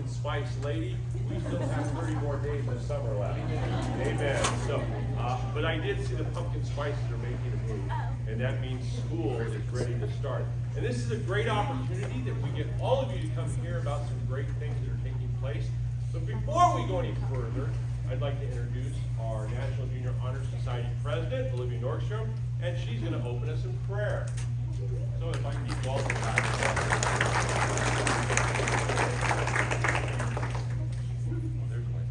spice lady, we still have 30 more days of summer left. Amen. So, but I did see the pumpkin spices are making a move, and that means school is ready to start. And this is a great opportunity that we get all of you to come hear about some great things that are taking place. But before we go any further, I'd like to introduce our National Junior Honor Society President, Olivia Nordstrom, and she's going to open us in prayer. So if I can keep welcome back. There's one.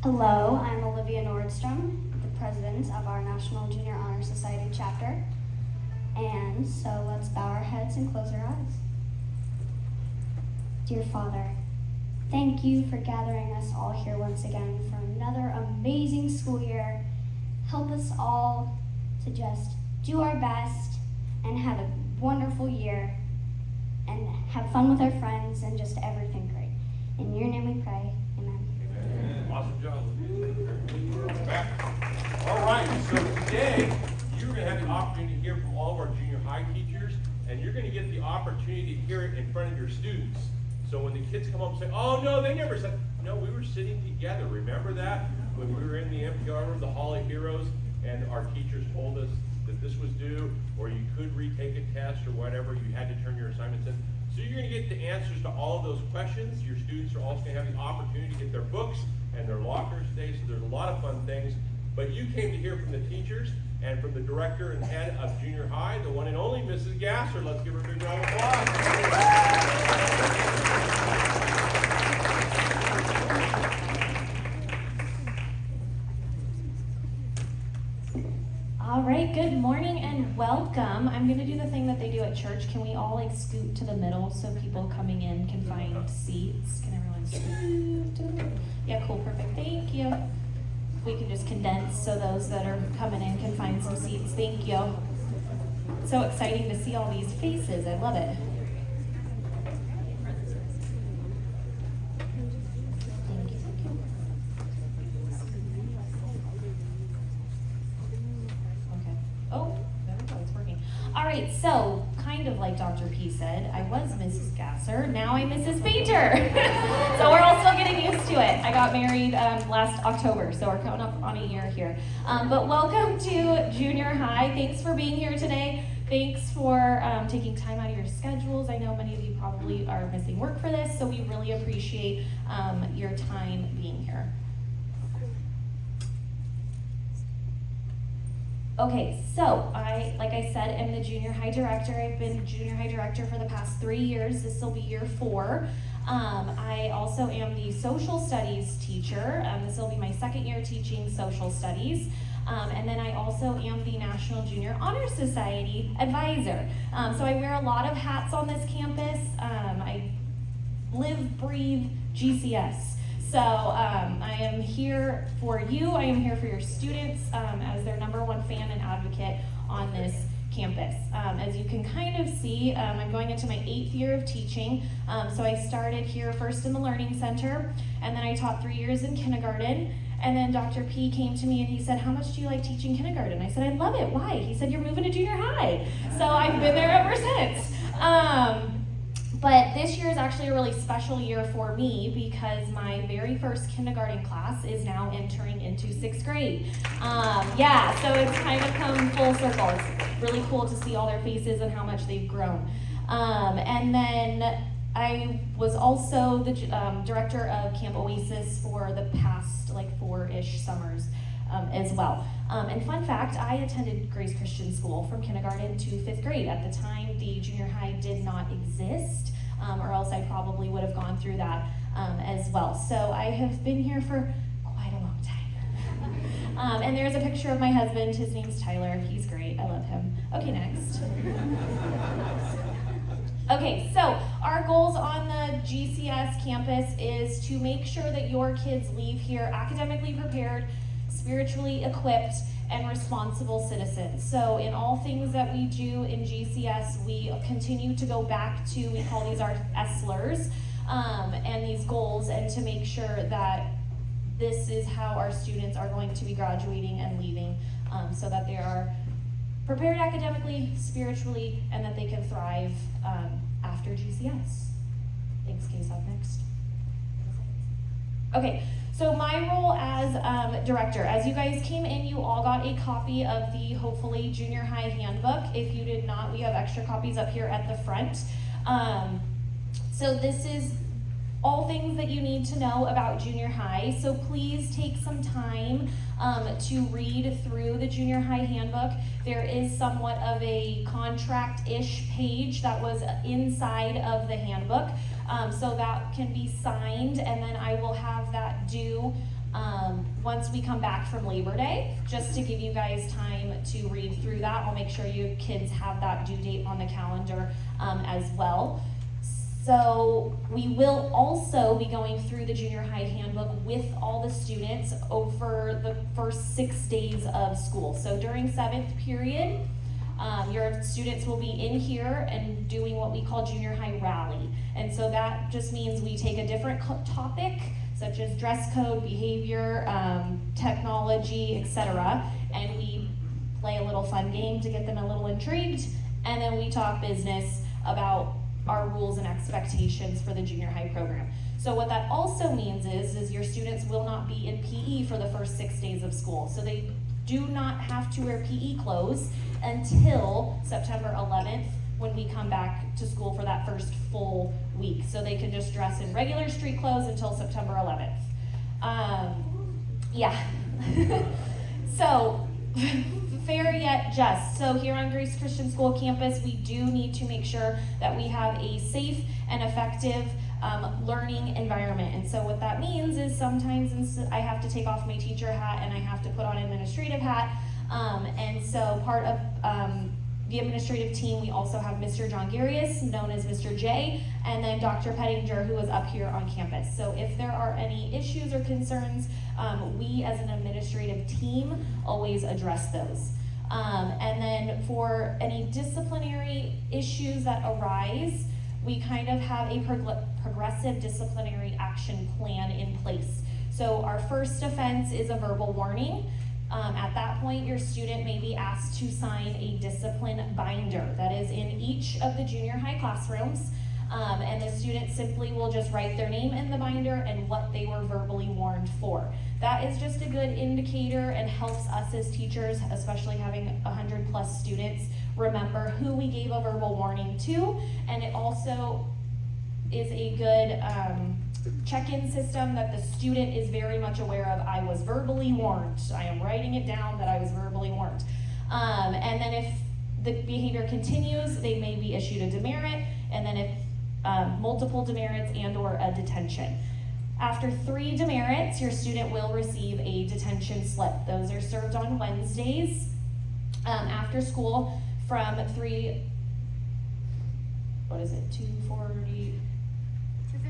Hello, I'm Olivia Nordstrom, the president of our National Junior Honor Society chapter. And so let's bow our heads and close our eyes. Dear Father, thank you for gathering us all here once again for another amazing school year. Help us all to just do our best and have a wonderful year and have fun with our friends and just everything great. In your name we pray. Amen. Amen. Awesome job. Back. All right, so today you're going to have the opportunity to hear from all of our junior high teachers, and you're going to get the opportunity to hear it in front of your students. So when the kids come up and say, oh no, they never said, no, we were sitting together. Remember that? When we were in the NPR room, the Hall of Heroes, and our teachers told us that this was due, or you could retake a test or whatever, you had to turn your assignments in. So you're going to get the answers to all of those questions. Your students are also going to have the opportunity to get their books and their lockers today, so there's a lot of fun things. But you came to hear from the teachers and from the director and head of junior high, the one and only Mrs. Gasser. Let's give her a big round of applause. All right, good morning and welcome. I'm going to do the thing that they do at church. Can we all scoot to the middle so people coming in can find seats? Can everyone scoot to the middle? Yeah, cool, perfect. Thank you. We can just condense so those that are coming in can find some seats. Thank you. So exciting to see all these faces. I love it. Thank you. Okay. Oh, there we go. It's working. All right. So, kind of like Dr. P said, I was Mrs. Gasser. Now I'm Mrs. Painter. So we're all still getting used to it. I got married last October, so we're coming up on a year here. But welcome to junior high. Thanks for being here today. Thanks for taking time out of your schedules. I know many of you probably are missing work for this, so we really appreciate your time being here. Okay, so like I said, am the junior high director. I've been junior high director for the past 3 years. This will be year 4. I also am the social studies teacher. This will be my 2nd year teaching social studies. And then I also am the National Junior Honor Society advisor. So I wear a lot of hats on this campus. I live, breathe GCS. So I am here for you. I am here for your students as their #1 fan and advocate on this campus. As you can kind of see, I'm going into my 8th year of teaching. So I started here first in the Learning Center, and then I taught 3 years in kindergarten. And then Dr. P came to me and he said, how much do you like teaching kindergarten? I said, I love it. Why? He said, you're moving to junior high. So I've been there ever since. But this year is actually a really special year for me because my very first kindergarten class is now entering into 6th grade. Yeah, so it's kind of come full circle. It's really cool to see all their faces and how much they've grown. And then I was also the director of Camp Oasis for the past 4-ish summers as well. And fun fact, I attended Grace Christian School from kindergarten to 5th grade. At the time, the junior high did not exist, or else I probably would have gone through that as well. So I have been here for quite a long time. And there's a picture of my husband. His name's Tyler. He's great. I love him. Okay, next. Okay, so our goals on the GCS campus is to make sure that your kids leave here academically prepared, spiritually equipped, and responsible citizens. So in all things that we do in GCS, we continue to go back to, we call these our ESLers, and these goals, and to make sure that this is how our students are going to be graduating and leaving, so that they are prepared academically, spiritually, and that they can thrive after GCS. Thanks, Case. Up next. Okay, so my role as director, as you guys came in, you all got a copy of the hopefully junior high handbook. If you did not, we have extra copies up here at the front. So this is all things that you need to know about junior high. So please take some time to read through the junior high handbook. There is somewhat of a contract-ish page that was inside of the handbook. So that can be signed, and then I will have that due once we come back from Labor Day, just to give you guys time to read through that. I'll make sure you kids have that due date on the calendar as well. So we will also be going through the junior high handbook with all the students over the first 6 days of school. So during 7th period, your students will be in here and doing what we call junior high rally. And so that just means we take a different topic, such as dress code, behavior, technology, etc., and we play a little fun game to get them a little intrigued, and then we talk business about our rules and expectations for the junior high program. So what that also means is your students will not be in PE for the first 6 days of school. So they do not have to wear PE clothes until September 11th when we come back to school for that first full week. So they can just dress in regular street clothes until September 11th. Yeah. So, fair yet just. So here on Grace Christian School campus, we do need to make sure that we have a safe and effective learning environment. And so what that means is sometimes I have to take off my teacher hat and I have to put on an administrative hat. And so part of the administrative team, we also have Mr. John Garius, known as Mr. J, and then Dr. Pettinger, who is up here on campus. So if there are any issues or concerns, we as an administrative team always address those. And then for any disciplinary issues that arise, we kind of have a progressive disciplinary action plan in place. So our first offense is a verbal warning. At that point, your student may be asked to sign a discipline binder that is in each of the junior high classrooms. And the student simply will just write their name in the binder and what they were verbally warned for. That is just a good indicator and helps us as teachers, especially having 100+ students, remember who we gave a verbal warning to. And it also is a good check-in system that the student is very much aware of. I was verbally warned. I am writing it down that I was verbally warned. And then if the behavior continues, they may be issued a demerit, and then if multiple demerits and or a detention. After 3 demerits, your student will receive a detention slip. Those are served on Wednesdays after school from 2:40.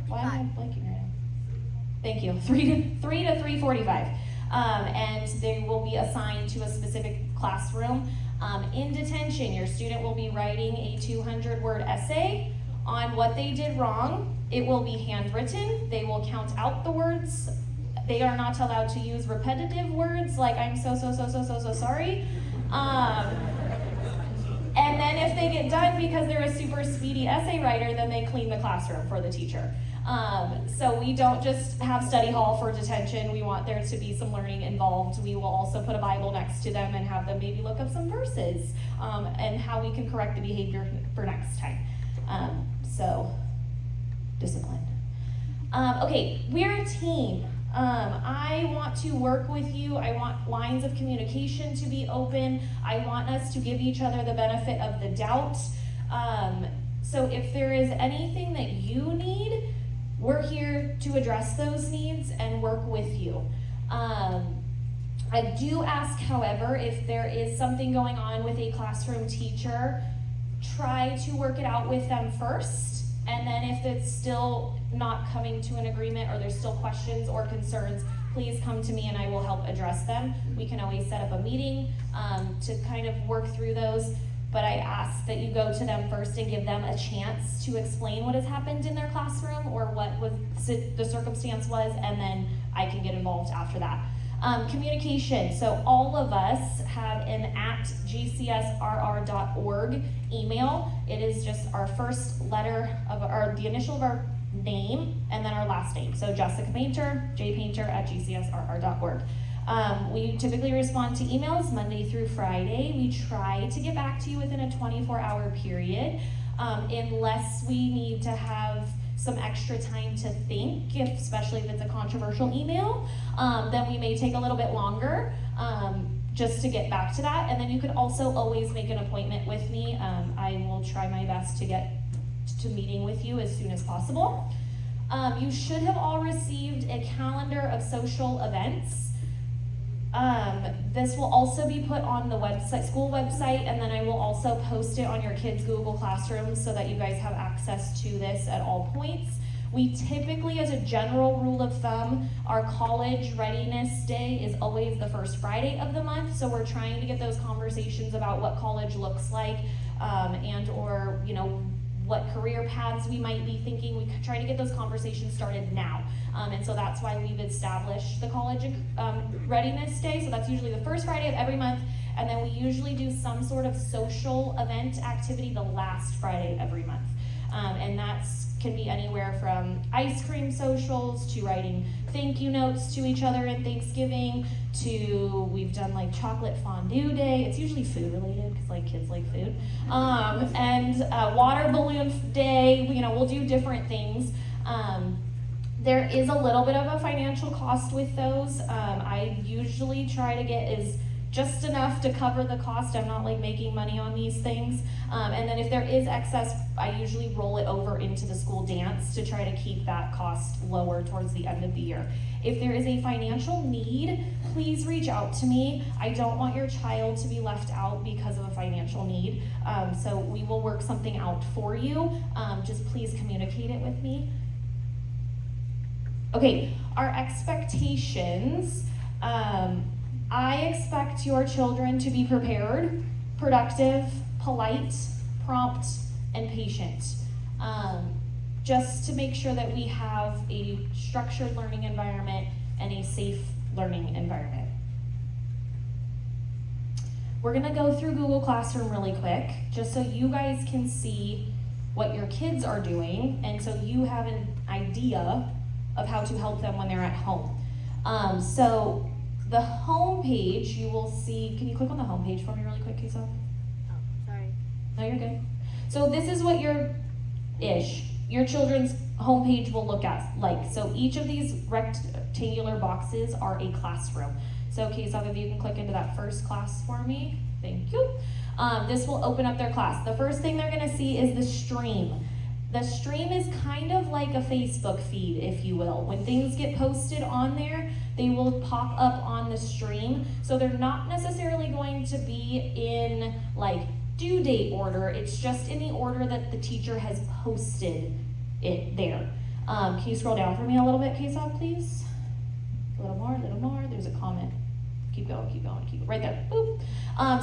Why am I blanking right now? Thank you. 3 to 3:45. And they will be assigned to a specific classroom. In detention, your student will be writing a 200-word essay on what they did wrong. It will be handwritten. They will count out the words. They are not allowed to use repetitive words like I'm so sorry. And then if they get done because they're a super speedy essay writer, then they clean the classroom for the teacher. So we don't just have study hall for detention. We want there to be some learning involved. We will also put a Bible next to them and have them maybe look up some verses and how we can correct the behavior for next time. So, discipline. Okay, we're a team. I want to work with you. I want lines of communication to be open. I want us to give each other the benefit of the doubt. So if there is anything that you need, we're here to address those needs and work with you. I do ask, however, if there is something going on with a classroom teacher, try to work it out with them first, and then if it's still not coming to an agreement or there's still questions or concerns, please come to me and I will help address them. We can always set up a meeting to kind of work through those, but I ask that you go to them first and give them a chance to explain what has happened in their classroom or what was the circumstance was, and then I can get involved after that. Communication. So all of us have an @gcsrr.org email. It is just our first letter of the initial of our name and then our last name. So Jessica Painter, jpainter@gcsrr.org. We typically respond to emails Monday through Friday. We try to get back to you within a 24-hour period, unless we need to have some extra time to think, especially if it's a controversial email, then we may take a little bit longer just to get back to that. And then you could also always make an appointment with me. I will try my best to get to meeting with you as soon as possible. You should have all received a calendar of social events. This will also be put on the website, school website, and then I will also post it on your kids' Google Classroom so that you guys have access to this at all points. We typically, as a general rule of thumb, our college readiness day is always the first Friday of the month, so we're trying to get those conversations about what college looks like, and or, you know, what career paths we might be thinking. We try to get those conversations started now. And so that's why we've established the college readiness day. So that's usually the first Friday of every month. And then we usually do some sort of social event activity the last Friday every month. And that's can be anywhere from ice cream socials to writing thank you notes to each other in Thanksgiving to we've done like chocolate fondue day. It's usually food related because like kids like food. And water balloon day. You know, we'll do different things. There is a little bit of a financial cost with those. I usually try to get just enough to cover the cost. I'm not like making money on these things. And then if there is excess, I usually roll it over into the school dance to try to keep that cost lower towards the end of the year. If there is a financial need, please reach out to me. I don't want your child to be left out because of a financial need. So we will work something out for you. Just please communicate it with me. Okay, our expectations. I expect your children to be prepared, productive, polite, prompt, and patient. Just to make sure that we have a structured learning environment and a safe learning environment. We're gonna go through Google Classroom really quick, just so you guys can see what your kids are doing, and so you have an idea of how to help them when they're at home. So the home page, you will see, can you click on the home page for me really quick, Kisa? Oh, sorry. No, you're good. So this is what your children's homepage will look like. So each of these rectangular boxes are a classroom. So Kisa, if you can click into that first class for me, thank you. This will open up their class. The first thing they're gonna see is the stream. The stream is kind of like a Facebook feed, if you will. When things get posted on there, they will pop up on the stream. So they're not necessarily going to be in like due date order. It's just in the order that the teacher has posted it there. Can you scroll down for me a little bit, Kesa, please? A little more, there's a comment. Keep going, keep it right there. Boop.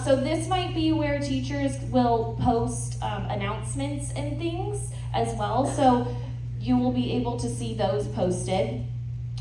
So this might be where teachers will post announcements and things as well. So you will be able to see those posted.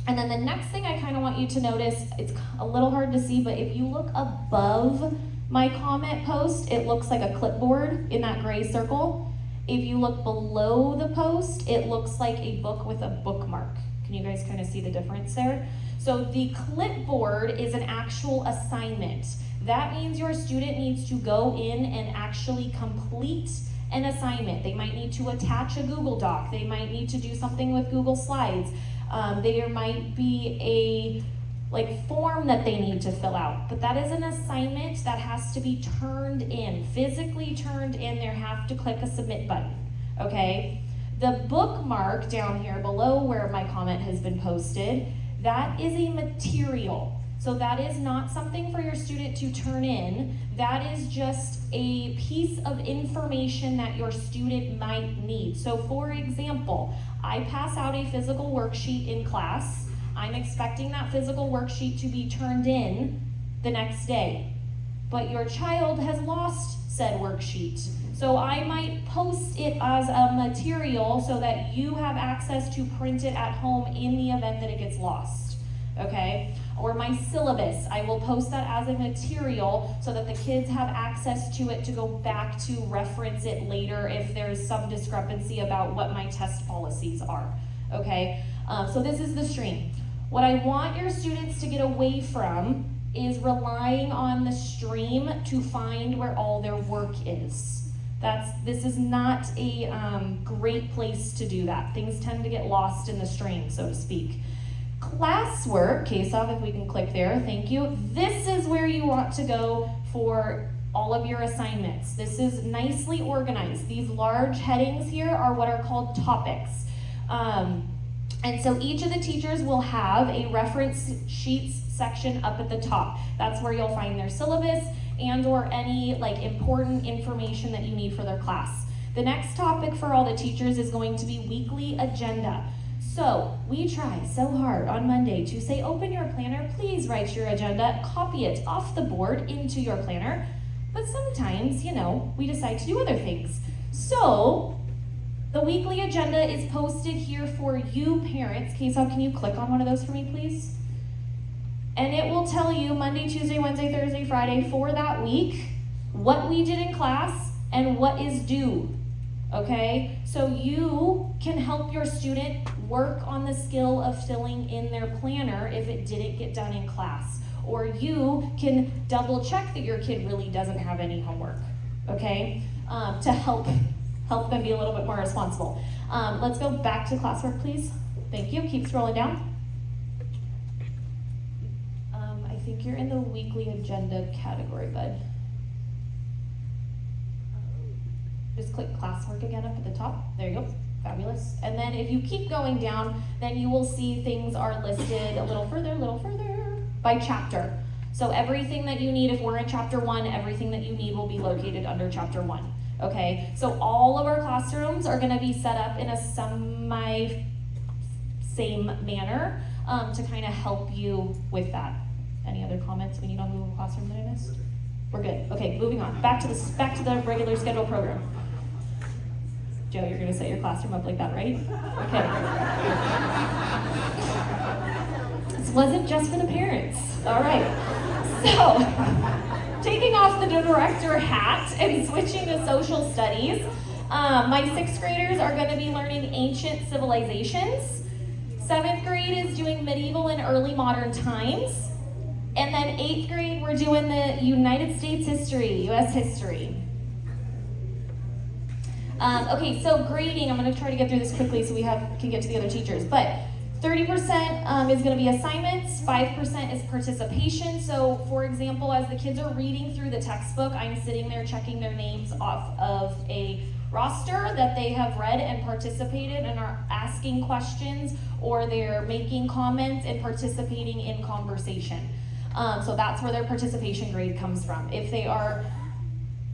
And then the next thing I kind of want you to notice, it's a little hard to see, but if you look above my comment post, it looks like a clipboard in that gray circle. If you look below the post, it looks like a book with a bookmark. Can you guys kind of see the difference there? So the clipboard is an actual assignment. That means your student needs to go in and actually complete an assignment. They might need to attach a Google Doc. They might need to do something with Google Slides. There might be a form that they need to fill out, but that is an assignment that has to be turned in, physically turned in. They have to click a submit button, okay? The bookmark down here below where my comment has been posted, that is a material. So that is not something for your student to turn in. That is just a piece of information that your student might need. So for example, I pass out a physical worksheet in class. I'm expecting that physical worksheet to be turned in the next day. But your child has lost said worksheet. So I might post it as a material so that you have access to print it at home in the event that it gets lost, okay? or my syllabus. I will post that as a material so that the kids have access to it to go back to reference it later if there's some discrepancy about what my test policies are, okay? So this is the stream. What I want your students to get away from is relying on the stream to find where all their work is. This is not a great place to do that. Things tend to get lost in the stream, so to speak. Classwork, Keshav, if we can click there, thank you. This is where you want to go for all of your assignments. This is nicely organized. These large headings here are what are called topics. And so each of the teachers will have a reference sheets section up at the top. That's where you'll find their syllabus and or any like important information that you need for their class. The next topic for all the teachers is going to be weekly agenda. So we try so hard on Monday to say, open your planner, please write your agenda, copy it off the board into your planner. But sometimes, we decide to do other things. So the weekly agenda is posted here for you parents. Keshav, can you click on one of those for me, please? And it will tell you Monday, Tuesday, Wednesday, Thursday, Friday for that week, what we did in class and what is due, okay? So you can help your student work on the skill of filling in their planner if it didn't get done in class. Or you can double check that your kid really doesn't have any homework, okay? To help them be a little bit more responsible. Let's go back to classwork, please. Thank you, keep scrolling down. I think you're in the weekly agenda category, bud. Just click classwork again up at the top. There you go, fabulous. And then if you keep going down, then you will see things are listed a little further by chapter. So everything that you need, if we're in chapter 1, everything that you need will be located under chapter 1. Okay, so all of our classrooms are gonna be set up in a same manner to kind of help you with that. Any other comments we need on Google Classroom that I missed? We're good. Okay, moving on. Back to the regular schedule program. Joe, you're gonna set your classroom up like that, right? Okay. This wasn't just for the parents. All right. So, taking off the director hat and switching to social studies, my 6th graders are gonna be learning ancient civilizations. 7th grade is doing medieval and early modern times. And then 8th grade, we're doing the United States history, U.S. history. Okay, so grading, I'm gonna try to get through this quickly so we can get to the other teachers. But 30% is gonna be assignments, 5% is participation. So for example, as the kids are reading through the textbook, I'm sitting there checking their names off of a roster that they have read and participated and are asking questions, or they're making comments and participating in conversation. So that's where their participation grade comes from. If they are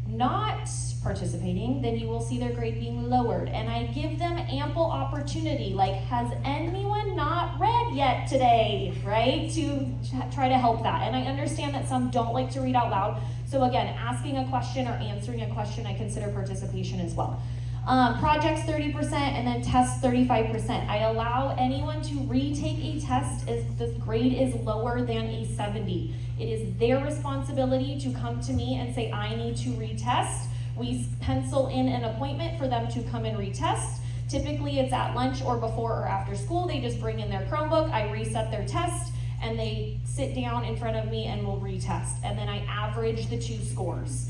not participating, then you will see their grade being lowered. And I give them ample opportunity, like, has anyone not read yet today, right? To try to help that. And I understand that some don't like to read out loud. So again, asking a question or answering a question, I consider participation as well. Projects 30% and then tests 35%. I allow anyone to retake a test if the grade is lower than a 70. It is their responsibility to come to me and say, I need to retest. We pencil in an appointment for them to come and retest. Typically it's at lunch or before or after school. They just bring in their Chromebook, I reset their test, and they sit down in front of me and we'll retest. And then I average the 2 scores.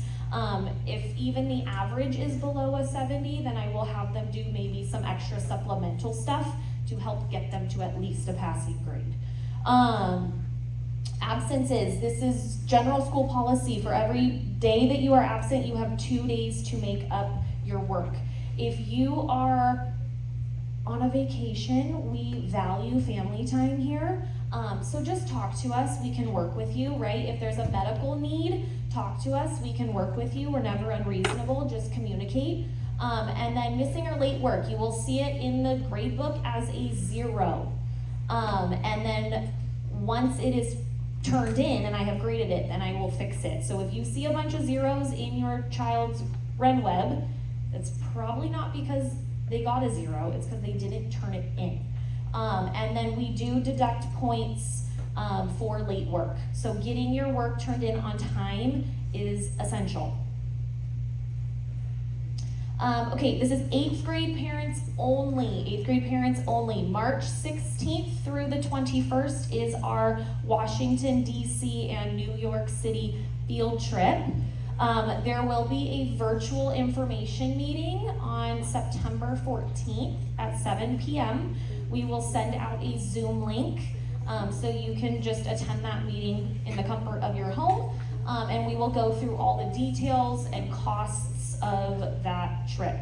If even the average is below a 70, then I will have them do maybe some extra supplemental stuff to help get them to at least a passing grade. Absences, this is general school policy. For every day that you are absent, you have 2 days to make up your work. If you are on a vacation, we value family time here. So just talk to us, we can work with you, right? If there's a medical need, talk to us, we can work with you. We're never unreasonable, just communicate. And then missing or late work, you will see it in the grade book as a 0. And then once it is turned in and I have graded it, then I will fix it. So if you see a bunch of 0s in your child's RenWeb, it's probably not because they got a 0, it's because they didn't turn it in. And then we do deduct points for late work. So getting your work turned in on time is essential. Okay, this is 8th grade parents only. 8th grade parents only. March 16th through the 21st is our Washington, D.C. and New York City field trip. There will be a virtual information meeting on September 14th at 7 p.m. We will send out a Zoom link so you can just attend that meeting in the comfort of your home. And we will go through all the details and costs of that trip.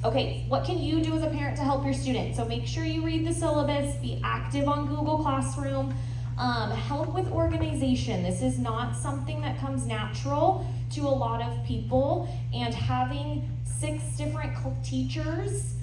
Okay, what can you do as a parent to help your student? So make sure you read the syllabus, be active on Google Classroom, help with organization. This is not something that comes natural to a lot of people, and having 6 different teachers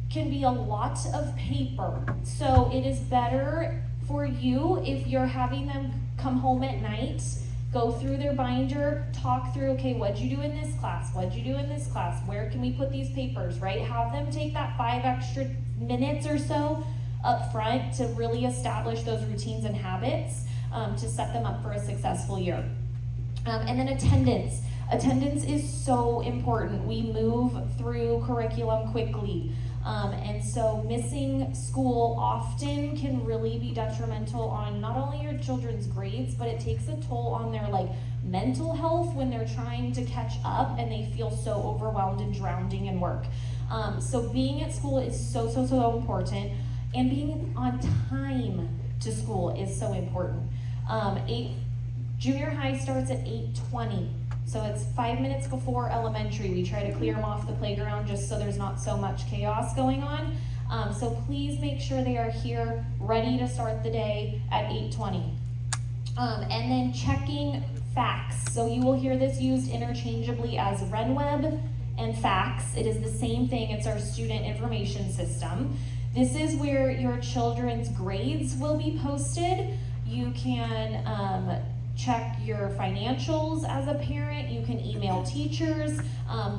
can be a lot of paper. So it is better for you if you're having them come home at night, go through their binder, talk through, okay, what'd you do in this class? What'd you do in this class? Where can we put these papers, right? Have them take that 5 extra minutes or so up front to really establish those routines and habits to set them up for a successful year. And then attendance. Attendance is so important. We move through curriculum quickly. And so missing school often can really be detrimental on not only your children's grades, but it takes a toll on their mental health when they're trying to catch up and they feel so overwhelmed and drowning in work. So being at school is so important, and being on time to school is so important. Junior high starts at 8:20. So it's 5 minutes before elementary. We try to clear them off the playground just so there's not so much chaos going on. So please make sure they are here ready to start the day at 8:20. And then checking facts. So you will hear this used interchangeably as RenWeb and facts. It is the same thing. It's our student information system. This is where your children's grades will be posted. You can check your financials as a parent. You can email teachers.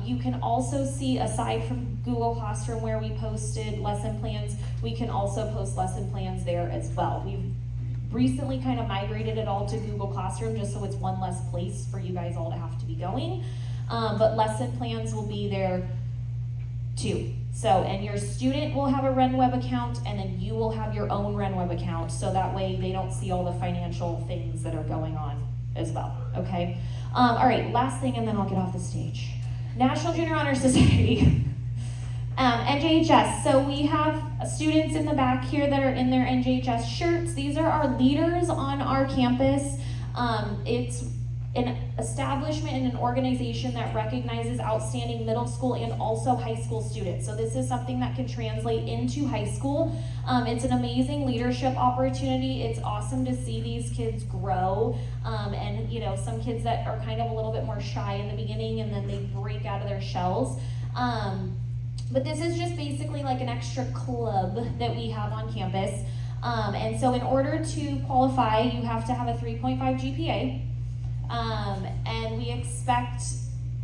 You can also see, aside from Google Classroom where we posted lesson plans, we can also post lesson plans there as well. We've recently kind of migrated it all to Google Classroom just so it's one less place for you guys all to have to be going. But lesson plans will be there too. So, and your student will have a RenWeb account, and then you will have your own RenWeb account, so that way they don't see all the financial things that are going on as well, okay? All right, last thing, and then I'll get off the stage. National Junior Honor Society, NJHS. So we have students in the back here that are in their NJHS shirts. These are our leaders on our campus. It's an establishment and an organization that recognizes outstanding middle school and also high school students. So this is something that can translate into high school. It's an amazing leadership opportunity. It's awesome to see these kids grow. And some kids that are kind of a little bit more shy in the beginning and then they break out of their shells. But this is just basically like an extra club that we have on campus. And so in order to qualify, you have to have a 3.5 GPA. And we expect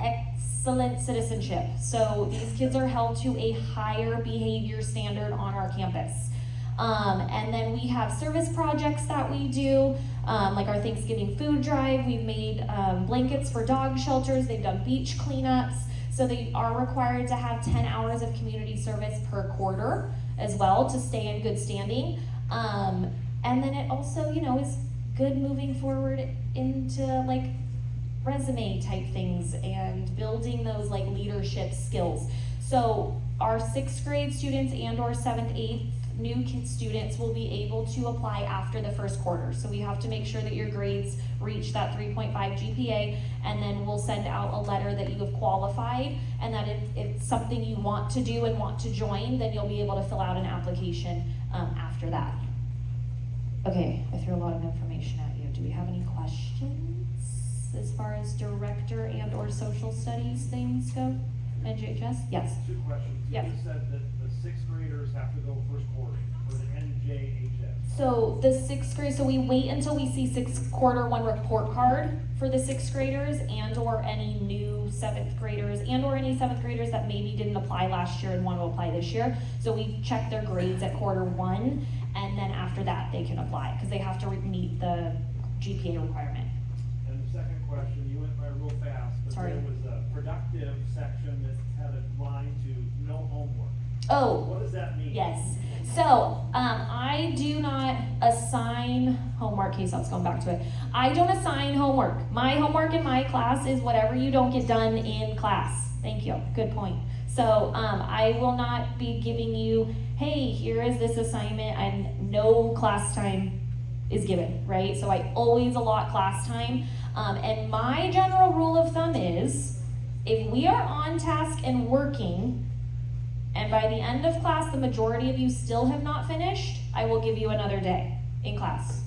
excellent citizenship. So these kids are held to a higher behavior standard on our campus. And then we have service projects that we do, like our Thanksgiving food drive. We've made blankets for dog shelters. They've done beach cleanups. So they are required to have 10 hours of community service per quarter as well to stay in good standing. And then it also, is good moving forward into resume type things and building those leadership skills. So our 6th grade students and or 7th, 8th new students will be able to apply after the first quarter. So we have to make sure that your grades reach that 3.5 GPA, and then we'll send out a letter that you have qualified, and that if it's something you want to do and want to join, then you'll be able to fill out an application after that. Okay, I threw a lot of information at you. Do we have any questions as far as director and or social studies things go? NJHS? Yes. 2 questions. Yes. You said that the 6th graders have to go first quarter for the NJHS. So the 6th grade, so we wait until we see 6th quarter 1 report card for the 6th graders and or any new 7th graders and or any 7th graders that maybe didn't apply last year and want to apply this year. So we check their grades at quarter 1. and then after that, they can apply, because they have to meet the GPA requirement. And the second question, you went by real fast, but Sorry. there was a productive section that had a line to no homework. Oh, What does that mean? yes. So, I do not assign homework. Case I was going back to it. I don't assign homework. My homework in my class is whatever you don't get done in class. Thank you. Good point. So, I will not be giving you, hey, here is this assignment, and no class time is given, right? So I always allot class time. And my general rule of thumb is, if we are on task and working, and by the end of class, the majority of you still have not finished, I will give you another day in class.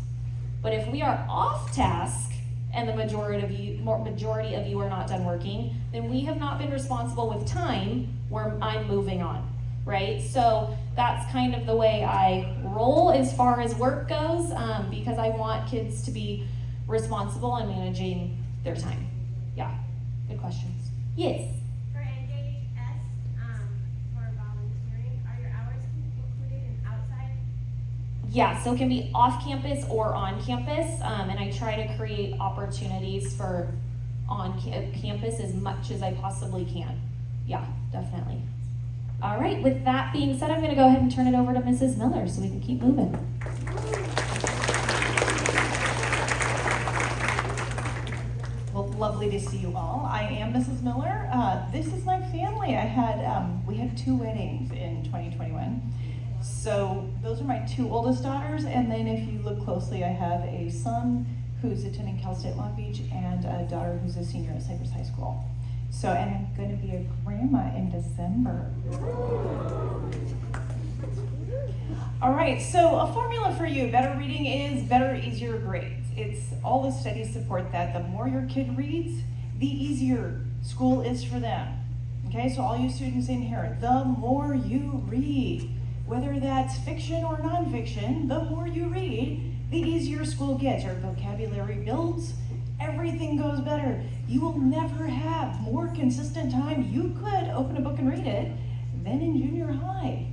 But if we are off task, and the majority of you are not done working, then we have not been responsible with time where I'm moving on, right? So that's kind of the way I roll as far as work goes, because I want kids to be responsible and managing their time. Yeah, good questions. Yes? For NJHS, for volunteering, are your hours included in outside? Yeah, so it can be off campus or on campus, and I try to create opportunities for on campus as much as I possibly can. Yeah, definitely. All right, with that being said, I'm going to go ahead and turn it over to Mrs. Miller so we can keep moving. Well, lovely to see you all. I am Mrs. Miller. This is my family. We had 2 weddings in 2021. So those are my 2 oldest daughters, and then if you look closely, I have a son who's attending Cal State Long Beach and a daughter who's a senior at Cypress High School. So, and I'm going to be a grandma in December. All right, so a formula for you. Better reading is better, easier grades. It's all the studies support that. The more your kid reads, the easier school is for them. Okay, so all you students in here, the more you read, whether that's fiction or nonfiction, the more you read, the easier school gets. Your vocabulary builds, everything goes better. You will never have more consistent time. You could open a book and read it than in junior high.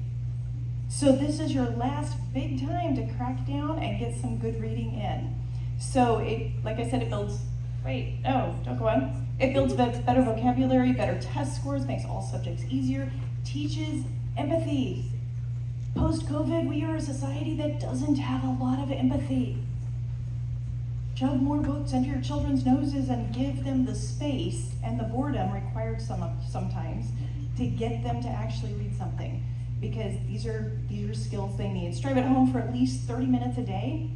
So this is your last big time to crack down and get some good reading in. So it, like I said, it builds, wait, no, don't go on. It builds better vocabulary, better test scores, makes all subjects easier, teaches empathy. Post-COVID, we are a society that doesn't have a lot of empathy. Shove more books into your children's noses and give them the space and the boredom required sometimes to get them to actually read something. Because these are skills they need. Strive at home for at least 30 minutes a day.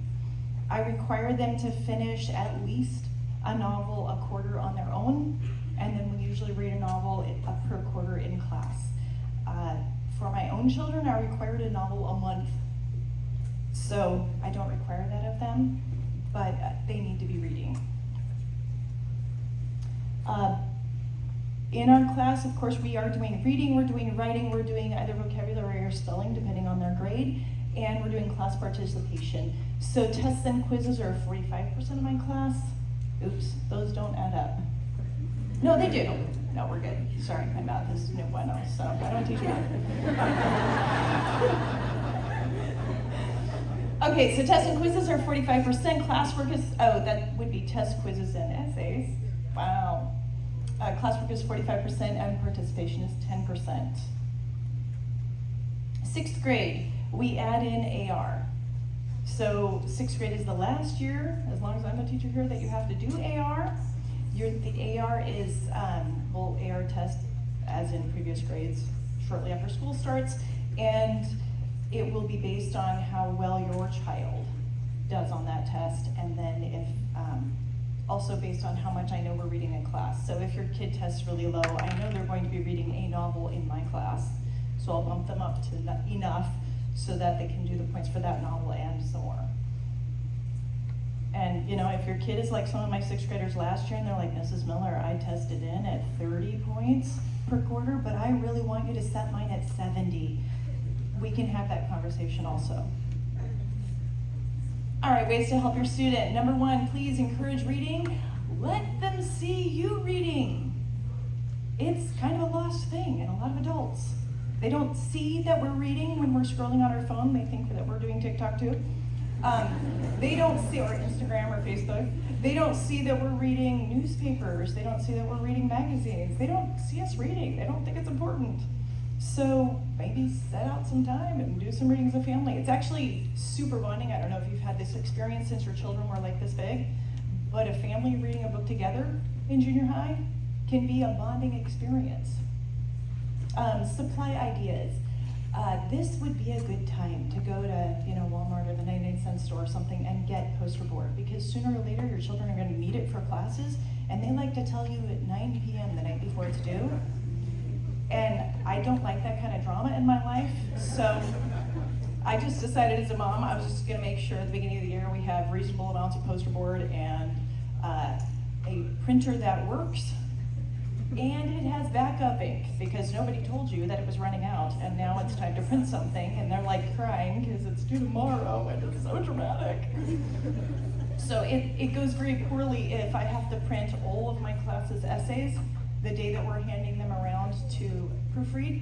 I require them to finish at least a novel a quarter on their own, and then we usually read a novel per quarter in class. For my own children, I required a novel a month. So I don't require that of them, but they need to be reading. In our class, of course, we are doing reading, we're doing writing, we're doing either vocabulary or spelling, depending on their grade, and we're doing class participation. So tests and quizzes are 45% of my class. Oops, those don't add up. No, they do. No, we're good. Sorry, my math is no bueno, so I don't teach math. Okay, so tests and quizzes are 45%. Classwork is, that would be test, quizzes, and essays. Wow. Classwork is 45% and participation is 10%. 6th grade, we add in AR. So 6th grade is the last year, as long as I'm a teacher here, that you have to do AR. The AR is, we'll AR test as in previous grades shortly after school starts, and it will be based on how well your child does on that test, and then if, also based on how much I know we're reading in class. So if your kid tests really low, I know they're going to be reading a novel in my class, so I'll bump them up to enough so that they can do the points for that novel and some more. And you know, if your kid is like some of my 6th graders last year and they're like, Mrs. Miller, I tested in at 30 points per quarter, but I really want you to set mine at 70. We can have that conversation also. All right, ways to help your student. Number 1, please encourage reading. Let them see you reading. It's kind of a lost thing in a lot of adults. They don't see that we're reading when we're scrolling on our phone. They think that we're doing TikTok too. They don't see, or Instagram or Facebook. They don't see that we're reading newspapers. They don't see that we're reading magazines. They don't see us reading. They don't think it's important. So maybe set out some time and do some reading as a family. It's actually super bonding. I don't know if you've had this experience since your children were like this big, but a family reading a book together in junior high can be a bonding experience. Supply ideas. This would be a good time to go to, Walmart or the 99-cent store or something and get poster board, because sooner or later your children are going to need it for classes, and they like to tell you at 9 p.m. the night before it's due. And I don't like that kind of drama in my life, so I just decided as a mom, I was just gonna make sure at the beginning of the year we have reasonable amounts of poster board and a printer that works. And it has backup ink, because nobody told you that it was running out, and now it's time to print something, and they're like crying because it's due tomorrow, and it's so dramatic. So it goes very poorly if I have to print all of my class's essays the day that we're handing them around to proofread.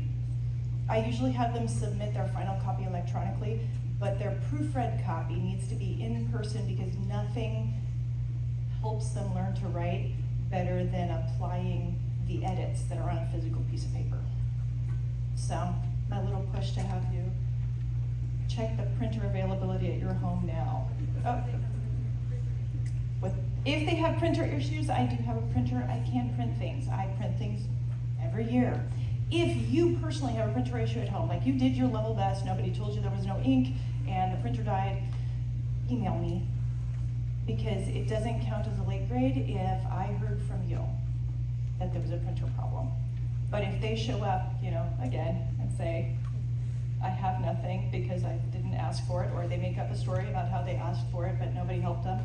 I usually have them submit their final copy electronically, but their proofread copy needs to be in person, because nothing helps them learn to write better than applying the edits that are on a physical piece of paper. So my little push to have you check the printer availability at your home now. Oh. If they have printer issues, I do have a printer. I can print things. I print things every year. If you personally have a printer issue at home, like you did your level best, nobody told you there was no ink, and the printer died, email me, because it doesn't count as a late grade if I heard from you that there was a printer problem. But if they show up, again, and say, I have nothing because I didn't ask for it, or they make up a story about how they asked for it but nobody helped them,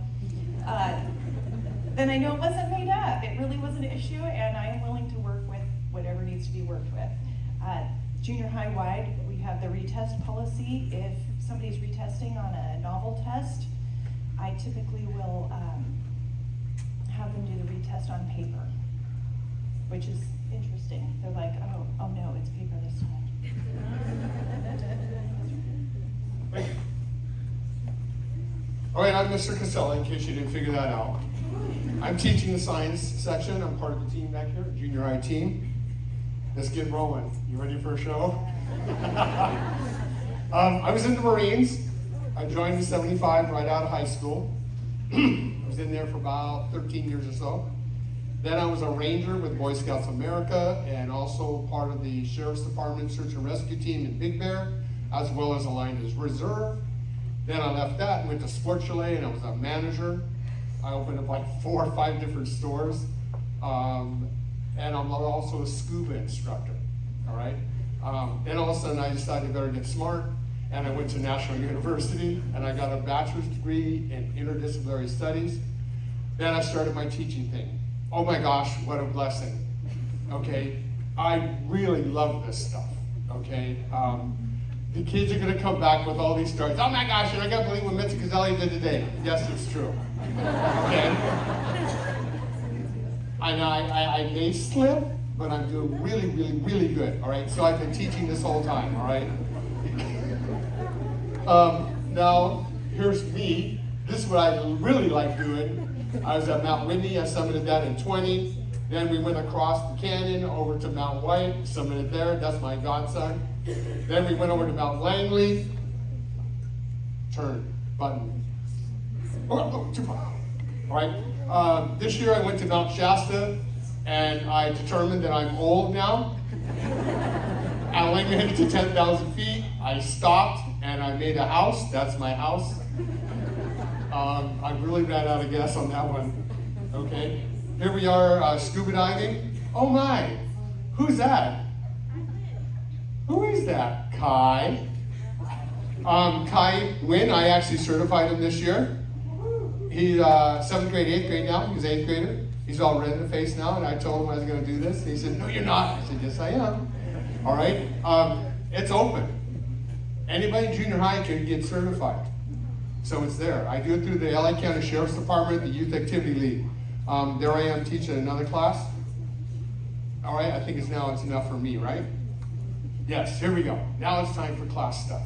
then I know it wasn't made up. It really was an issue, and I am willing to work with whatever needs to be worked with. Junior high wide, we have the retest policy. If somebody's retesting on a novel test, I typically will have them do the retest on paper, which is interesting. They're like, oh no, it's paper this time. All right, I'm Mr. Casella, in case you didn't figure that out. I'm teaching the science section. I'm part of the team back here, junior high team. Let's get rolling. You ready for a show? I was in the Marines. I joined in '75 right out of high school. I was in there for about 13 years or so. Then I was a ranger with Boy Scouts of America, and also part of the Sheriff's Department Search and Rescue Team in Big Bear, as well as aligned as reserve. Then I left that and went to Sport Chalet, and I was a manager. I opened up like 4 or 5 different stores. And I'm also a scuba instructor, all right? Then all of a sudden I decided I better get smart, and I went to National University, and I got a bachelor's degree in interdisciplinary studies. Then I started my teaching thing. Oh my gosh, what a blessing, okay? I really love this stuff, okay? The kids are gonna come back with all these stories. Oh my gosh, and I can't believe what Mr. Caselli did today. Yes, it's true, okay? I may slip, but I'm doing really, really, really good, all right? So I've been teaching this whole time, all right? Now, here's me. This is what I really like doing. I was at Mount Whitney, I summited that in 20. Then we went across the canyon over to Mount White, summited there, that's my godson. Then we went over to Mount Langley, turn, button. Oh, too far. All right, this year I went to Mount Shasta, and I determined that I'm old now. I only made it to 10,000 feet. I stopped, and I made a house. That's my house. I really ran out of gas on that one. Okay, here we are scuba diving. Oh my, who's that? Who is that? Kai. Kai Wynn, I actually certified him this year. He's 7th grade, 8th grade now. He's 8th grader. He's all red in the face now, and I told him I was going to do this. And he said, no, you're not. I said, yes, I am. All right, it's open. Anybody in junior high can get certified. So it's there. I do it through the LA County Sheriff's Department, the Youth Activity League. There I am teaching another class. All right, I think it's enough for me, right? Yes, here we go. Now it's time for class stuff.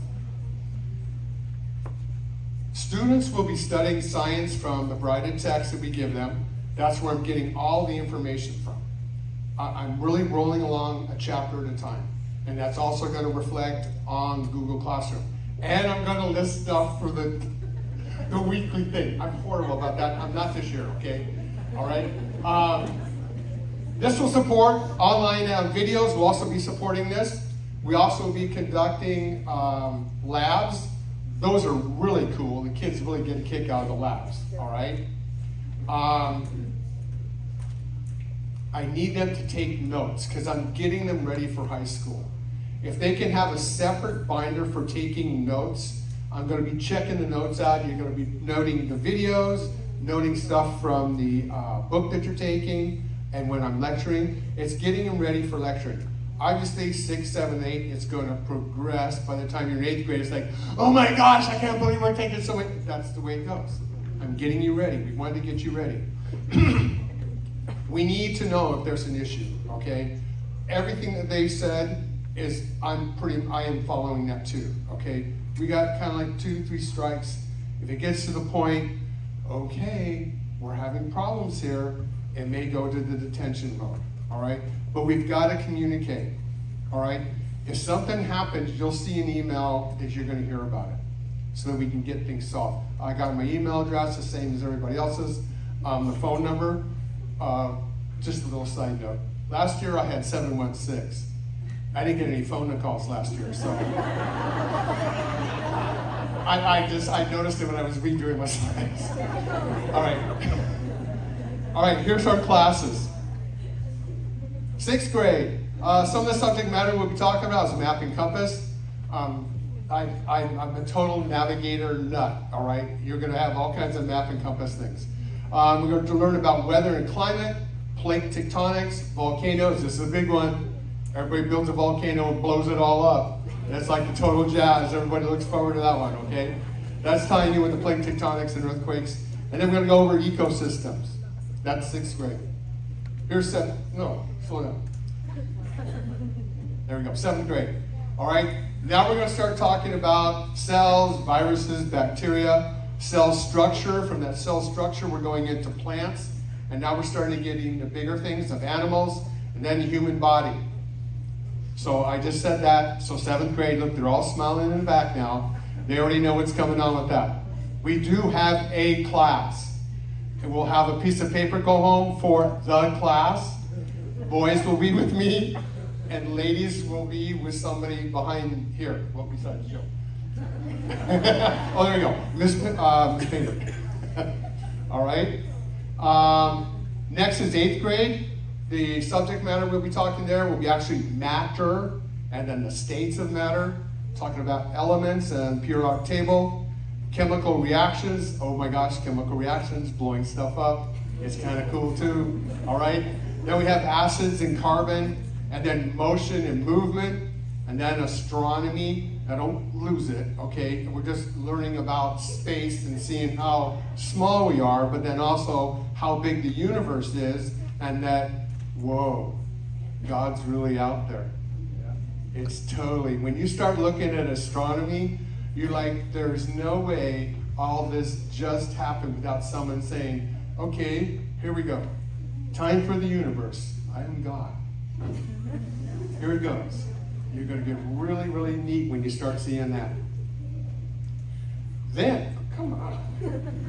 Students will be studying science from the provided text that we give them. That's where I'm getting all the information from. I'm really rolling along a chapter at a time. And that's also going to reflect on Google Classroom. And I'm going to list stuff for the weekly thing. I'm horrible about that. I'm not this year, okay? All right? This will support online videos. We'll also be supporting this. We also will be conducting labs. Those are really cool. The kids really get a kick out of the labs, all right? I need them to take notes because I'm getting them ready for high school. If they can have a separate binder for taking notes, I'm going to be checking the notes out. You're going to be noting the videos, noting stuff from the book that you're taking, and when I'm lecturing, it's getting them ready for lecturing. Obviously, 6, 7, 8, it's going to progress. By the time you're in 8th grade, it's like, oh my gosh, I can't believe we're taking so much. That's the way it goes. I'm getting you ready. We wanted to get you ready. We need to know if there's an issue, okay? Everything that they said is, I am following that too, okay? We got kind of like 2, 3 strikes. If it gets to the point, okay, we're having problems here, it may go to the detention mode, all right? But we've got to communicate, all right? If something happens, you'll see an email that you're going to hear about it so that we can get things solved. I got my email address, the same as everybody else's. The phone number, just a little side note. Last year I had 716. I didn't get any phone calls last year, so. I noticed it when I was redoing my slides. All right. All right, here's our classes. 6th grade. Some of the subject matter we'll be talking about is map and compass. I'm a total navigator nut, all right? You're gonna have all kinds of map and compass things. We're going to learn about weather and climate, plate tectonics, volcanoes. This is a big one. Everybody builds a volcano and blows it all up. That's like the total jazz. Everybody looks forward to that one, okay? That's tying in with the plate tectonics and earthquakes. And then we're going to go over ecosystems. That's 6th grade. Here's slow down. There we go, 7th grade. All right, now we're going to start talking about cells, viruses, bacteria, cell structure. From that cell structure, we're going into plants. And now we're starting to get into bigger things of animals, and then the human body. So I just said that. So 7th grade, look, they're all smiling in the back now. They already know what's coming on with that. We do have a class. And we'll have a piece of paper go home for the class. Boys will be with me, and ladies will be with somebody behind here. Well, besides Joe. Oh, there we go. Miss Painter. All right. Next is 8th grade. The subject matter we'll be talking there will be actually matter and then the states of matter, talking about elements and periodic table, chemical reactions. Oh my gosh, chemical reactions, blowing stuff up. It's kind of cool too. All right. Then we have acids and carbon, and then motion and movement, and then astronomy. Now don't lose it, okay? We're just learning about space and seeing how small we are, but then also how big the universe is, and that, whoa, God's really out there. It's totally, when you start looking at astronomy, you're like, there's no way all this just happened without someone saying, okay, here we go. Time for the universe. I am God. Here it goes. You're going to get really, really neat when you start seeing that. Then, come on,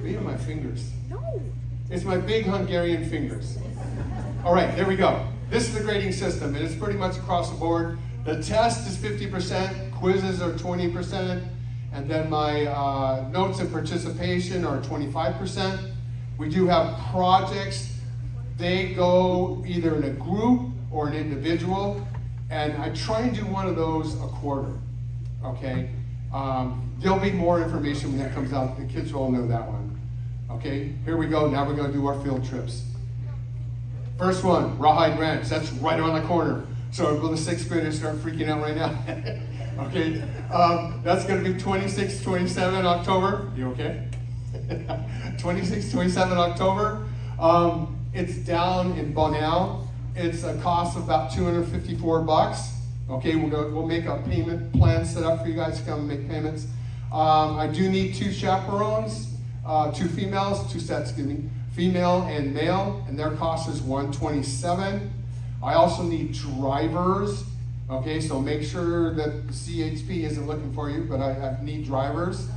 read my fingers. No. It's my big Hungarian fingers. All right, there we go. This is the grading system, and it's pretty much across the board. The test is 50%, quizzes are 20%, and then my notes and participation are 25%. We do have projects. They go either in a group or an individual, and I try and do one of those a quarter, okay? There'll be more information when that comes out. The kids will all know that one. Okay, here we go. Now we're going to do our field trips. First one, Rawhide Ranch. That's right around the corner. So will the 6th graders start freaking out right now? Okay, that's going to be 26, 27 October. You okay? 26, 27 October. It's down in Bonao. It's a cost of about $254. Okay, we'll make a payment plan set up for you guys to come and make payments. I do need 2 chaperones, 2 females, 2 sets, female and male, and their cost is $127. I also need drivers. Okay, so make sure that the CHP isn't looking for you, but I need drivers.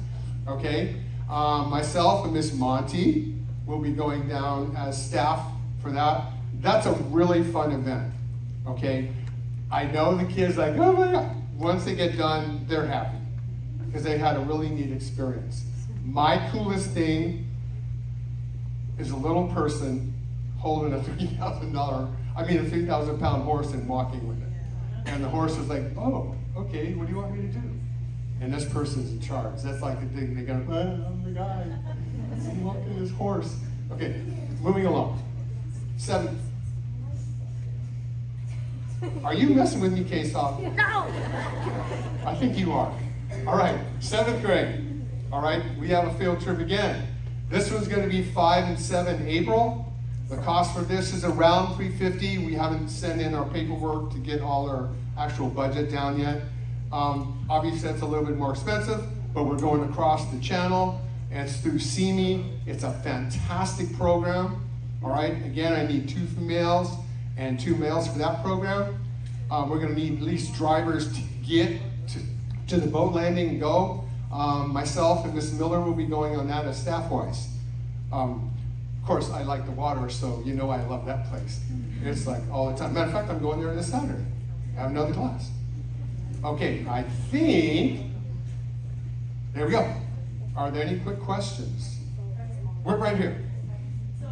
Okay, myself and Miss Monty will be going down as staff for that. That's a really fun event. Okay, I know the kids like, oh my God. Once they get done, they're happy because they had a really neat experience. My coolest thing is a little person holding a a 3,000 pound horse and walking with it. And the horse is like, oh, okay, what do you want me to do? And this person's in charge. That's like the thing, they're gonna, I'm the guy. I'm walking this horse. Okay, moving along. 7. Are you messing with me, K-Soft? No. I think you are. All right, 7th grade. All right, we have a field trip again. This one's gonna be 5 and 7 April. The cost for this is around $350. We haven't sent in our paperwork to get all our actual budget down yet. Obviously, that's a little bit more expensive, but we're going across the channel, and it's through CME. It's a fantastic program. All right, again, I need 2 females and 2 males for that program. We're gonna need at least drivers to get to the boat landing and go. Myself and Miss Miller will be going on that as staff-wise. Of course, I like the water, so you know I love that place. It's like all the time. Matter of fact, I'm going there this Saturday. I have another class. Okay, I think, there we go. Are there any quick questions? We're right here. So,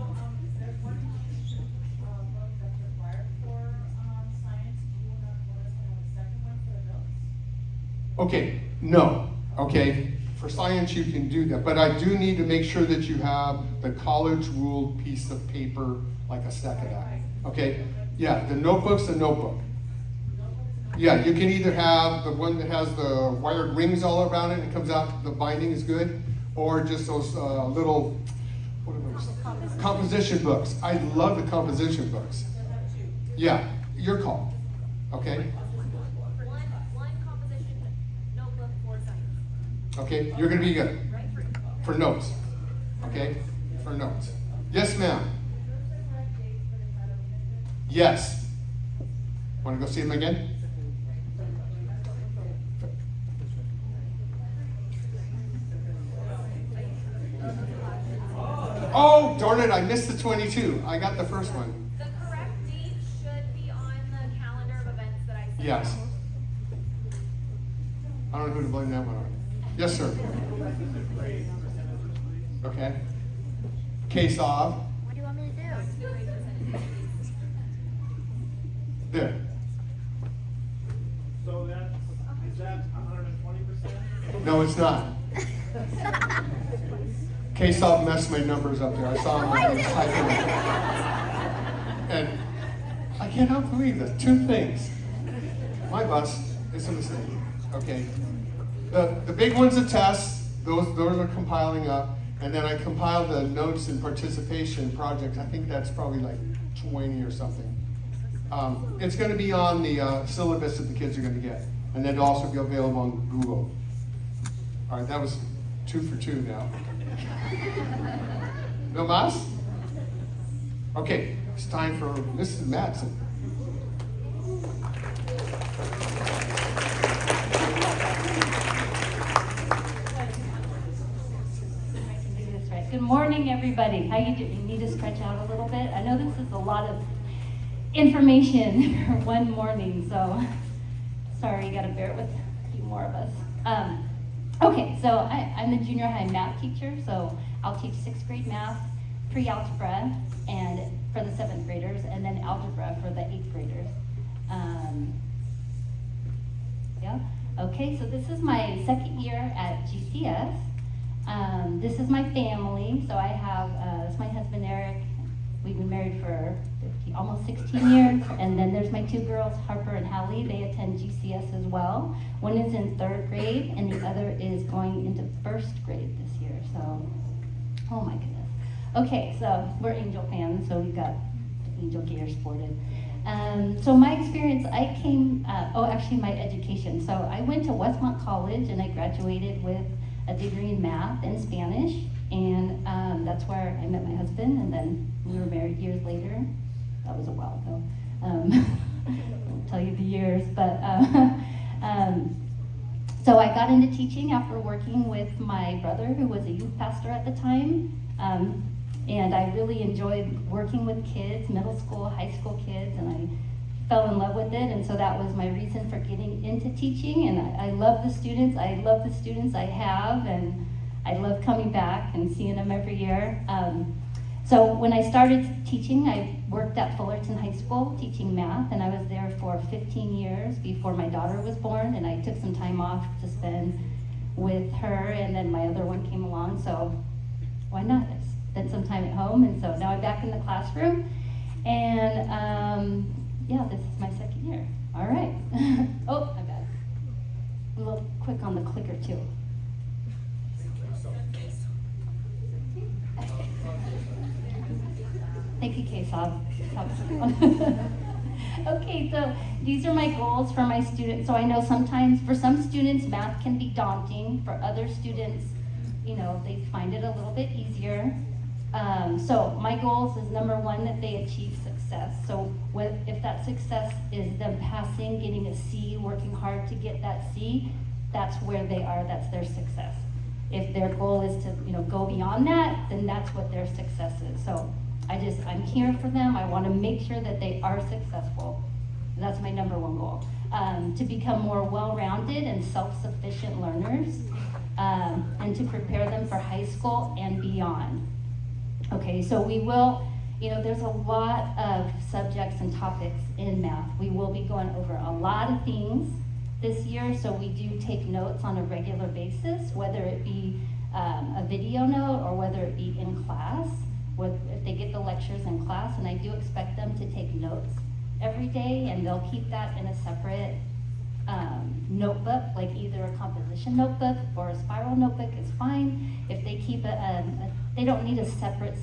there's one competition that's required for science. Do you want us to have a second one for adults? Okay, no, okay. For science, you can do that, but I do need to make sure that you have the college ruled piece of paper, like a stack of that. Okay, yeah, the notebook's a notebook. Yeah, you can either have the one that has the wired rings all around it and it comes out, the binding is good, or just those little, what are those? Composition books. I love the composition books. Yeah, your call, okay? One composition notebook for science. Okay, you're gonna be good. For notes, okay? For notes. Yes, ma'am. Yes. Wanna go see him again? Oh, darn it, I missed the 22. I got the first one. The correct date should be on the calendar of events that I sent. Yes. I don't know who to blame that one on. Yes, sir. Okay. Case of. What do you want me to do? There. So is that 120%? No, it's not. K-Soft messed my numbers up there. I saw him like, typing it. And I cannot believe that. 2 things. My bus is a mistake. Okay. The big one's a test. Those are compiling up. And then I compiled the notes and participation projects. I think that's probably like 20 or something. It's going to be on the syllabus that the kids are going to get. And then it'll also be available on Google. All right, that was 2 for 2 now. No mas? Okay, it's time for Mrs. Madsen. Good morning, everybody. How you doing? You need to stretch out a little bit? I know this is a lot of information for one morning, so sorry, you gotta bear with a few more of us. Okay, so I'm a junior high math teacher, so I'll teach 6th grade math, pre-algebra, and for the 7th graders, and then algebra for the 8th graders. Yeah, okay, so this is my 2nd year at GCS. This is my family, so I have, this is my husband Eric. We've been married for almost 16 years, and then there's my 2 girls, Harper and Hallie. They attend GCS as well. One is in 3rd grade, and the other is going into 1st grade this year, so, oh my goodness. Okay, so we're Angel fans, so we've got the Angel gear sported. So my experience, actually my education. So I went to Westmont College and I graduated with a degree in math and Spanish. And that's where I met my husband, and then we were married years later. That was a while ago. I won't tell you the years, but so I got into teaching after working with my brother, who was a youth pastor at the time. And I really enjoyed working with kids, middle school, high school kids, and I fell in love with it. And so that was my reason for getting into teaching. And I love the students. I love the students I have, and I love coming back and seeing them every year. So when I started teaching, I worked at Fullerton High School teaching math, and I was there for 15 years before my daughter was born, and I took some time off to spend with her, and then my other one came along, so why not? I spent some time at home, and so now I'm back in the classroom, and yeah, this is my second year. All right. Oh, I got it. I'm a little quick on the clicker too. Thank you, K-Sob. Okay, so these are my goals for my students. So I know sometimes for some students, math can be daunting. For other students, you know, they find it a little bit easier. So my goals is number one, that they achieve success. So if that success is them passing, getting a C, working hard to get that C, that's where they are, that's their success. If their goal is to, you know, go beyond that, then that's what their success is. So I'm here for them. I want to make sure that they are successful. That's my number one goal. To become more well-rounded and self-sufficient learners, and to prepare them for high school and beyond. Okay, so we will, you know, there's a lot of subjects and topics in math. We will be going over a lot of things this year, so we do take notes on a regular basis, whether it be a video note or whether it be in class. If they get the lectures in class, and I do expect them to take notes every day, and they'll keep that in a separate notebook, like either a composition notebook or a spiral notebook is fine. If they keep they don't need a separate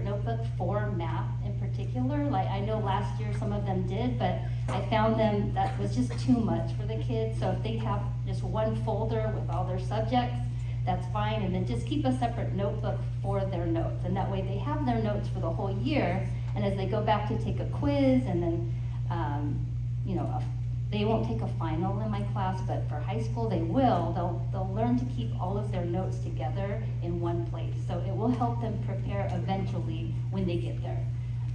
notebook for math in particular. Like I know last year some of them did, but I found them that was just too much for the kids. So if they have just one folder with all their subjects, that's fine, and then just keep a separate notebook for their notes, and that way they have their notes for the whole year, and as they go back to take a quiz, and then, you know, they won't take a final in my class, but for high school they will, they'll learn to keep all of their notes together in one place, so it will help them prepare eventually when they get there.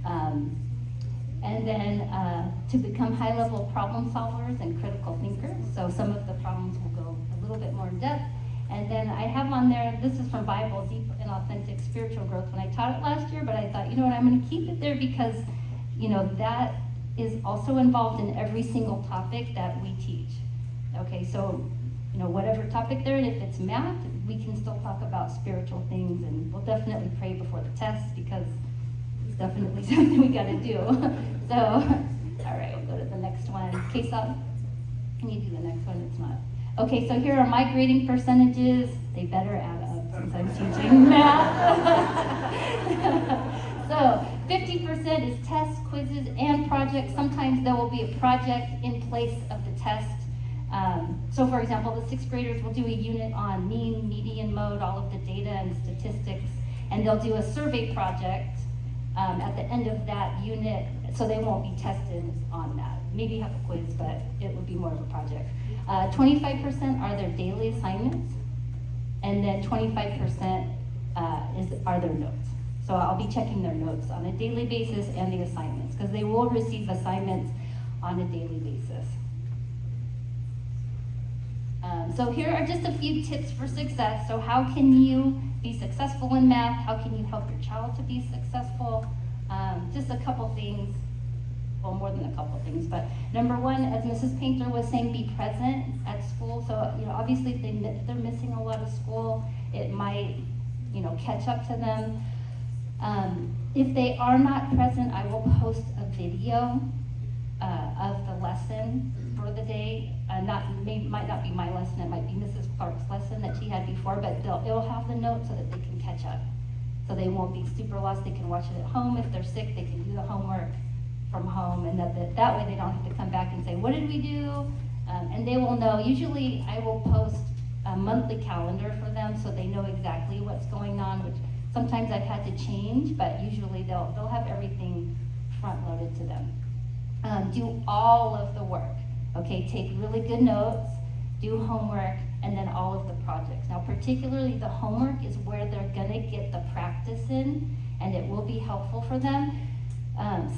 And then to become high-level problem solvers and critical thinkers, so some of the problems will go a little bit more in depth. And then I have on there, this is from Bible, Deep and Authentic Spiritual Growth, when I taught it last year, but I thought, you know what, I'm gonna keep it there because, you know, that is also involved in every single topic that we teach. Okay, so, you know, whatever topic there, if it's math, we can still talk about spiritual things, and we'll definitely pray before the test because it's definitely something we gotta do. So, all right, we'll go to the next one. K-Sob, can you do the next one? It's not. Okay, so here are my grading percentages. They better add up since I'm teaching math. So 50% is tests, quizzes, and projects. Sometimes there will be a project in place of the test. So for example, the sixth graders will do a unit on mean, median, mode, all of the data and statistics, and they'll do a survey project at the end of that unit, so they won't be tested on that. Maybe have a quiz, but it would be more of a project. 25% are their daily assignments, and then 25% are their notes. So I'll be checking their notes on a daily basis and the assignments, because they will receive assignments on a daily basis. So here are just a few tips for success. So how can you be successful in math? How can you help your child to be successful? Just a couple things. Well, more than a couple things, but number one, as Mrs. Painter was saying, be present at school. So, you know, obviously if they're missing a lot of school, it might, you know, catch up to them. If they are not present, I will post a video of the lesson for the day. Might not be my lesson, it might be Mrs. Clark's lesson that she had before, but it'll have the notes so that they can catch up. So they won't be super lost. They can watch it at home. If they're sick, they can do the homework from home, and that way they don't have to come back and say, what did we do? And they will know. Usually I will post a monthly calendar for them so they know exactly what's going on, which sometimes I've had to change, but usually they'll have everything front loaded to them. Do all of the work, okay? Take really good notes, do homework, and then all of the projects. Now, particularly the homework is where they're gonna get the practice in, and it will be helpful for them.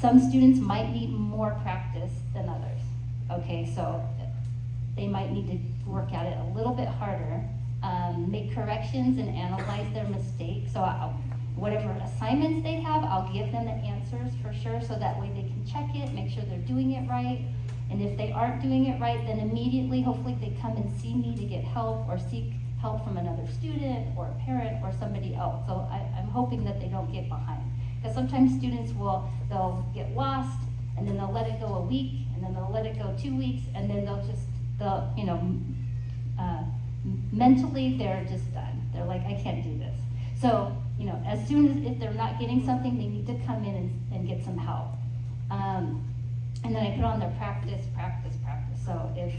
Some students might need more practice than others, okay? So they might need to work at it a little bit harder, make corrections and analyze their mistakes. So whatever assignments they have, I'll give them the answers for sure, so that way they can check it, make sure they're doing it right. And if they aren't doing it right, then immediately, hopefully they come and see me to get help or seek help from another student or a parent or somebody else. So I'm hoping that they don't get behind. Because sometimes students they'll get lost, and then they'll let it go a week, and then they'll let it go 2 weeks, and then mentally they're just done. They're like, I can't do this. So, as soon as if they're not getting something, they need to come in and get some help. And then I put on their practice. So if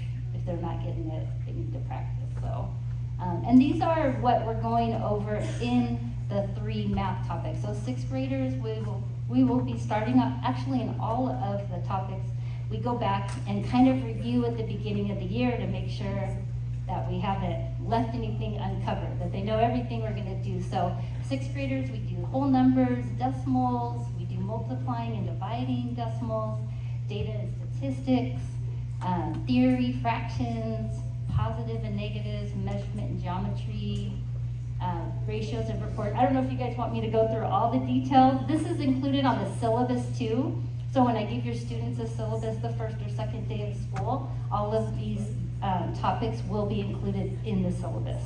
they're not getting it, they need to practice. So, and these are what we're going over in the 3 math topics. So 6th graders, we will be starting up actually in all of the topics. We go back and kind of review at the beginning of the year to make sure that we haven't left anything uncovered, that they know everything we're gonna do. So 6th graders, we do whole numbers, decimals, we do multiplying and dividing decimals, data and statistics, theory, fractions, positive and negatives, measurement and geometry, ratios and report. I don't know if you guys want me to go through all the details. This is included on the syllabus too. So when I give your students a syllabus the first or second day of school, all of these topics will be included in the syllabus,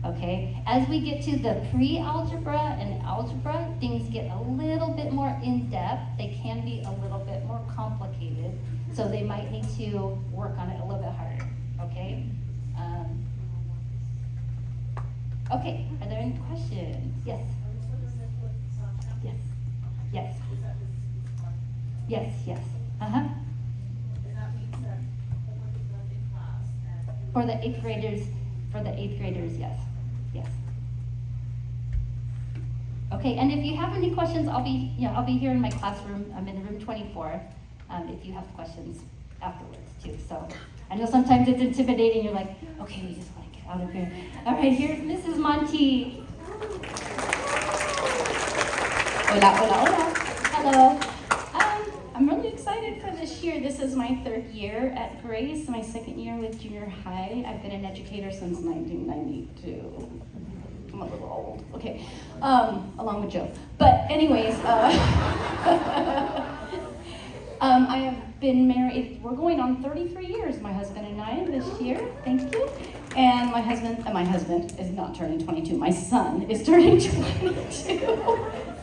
okay? As we get to the pre-algebra and algebra, things get a little bit more in-depth. They can be a little bit more complicated, so they might need to work on it a little bit harder, okay? Okay, are there any questions? Yes, yes, yes, yes, yes, uh-huh. For the 8th graders, yes, yes. Okay, and if you have any questions, I'll be here in my classroom. I'm in room 24. If you have questions afterwards too. So I know sometimes it's intimidating. You're like, okay, we just want to get out of here. All right, here's Mrs. Monty. Hola, hola, hola. Hello. I'm really excited for this year. This is my 3rd year at Grace, my 2nd year with junior high. I've been an educator since 1992. I'm a little old, okay, along with Joe. But anyways, I have been married, we're going on 33 years, my husband and I, this year, thank you. And my husband is not turning 22, my son is turning 22.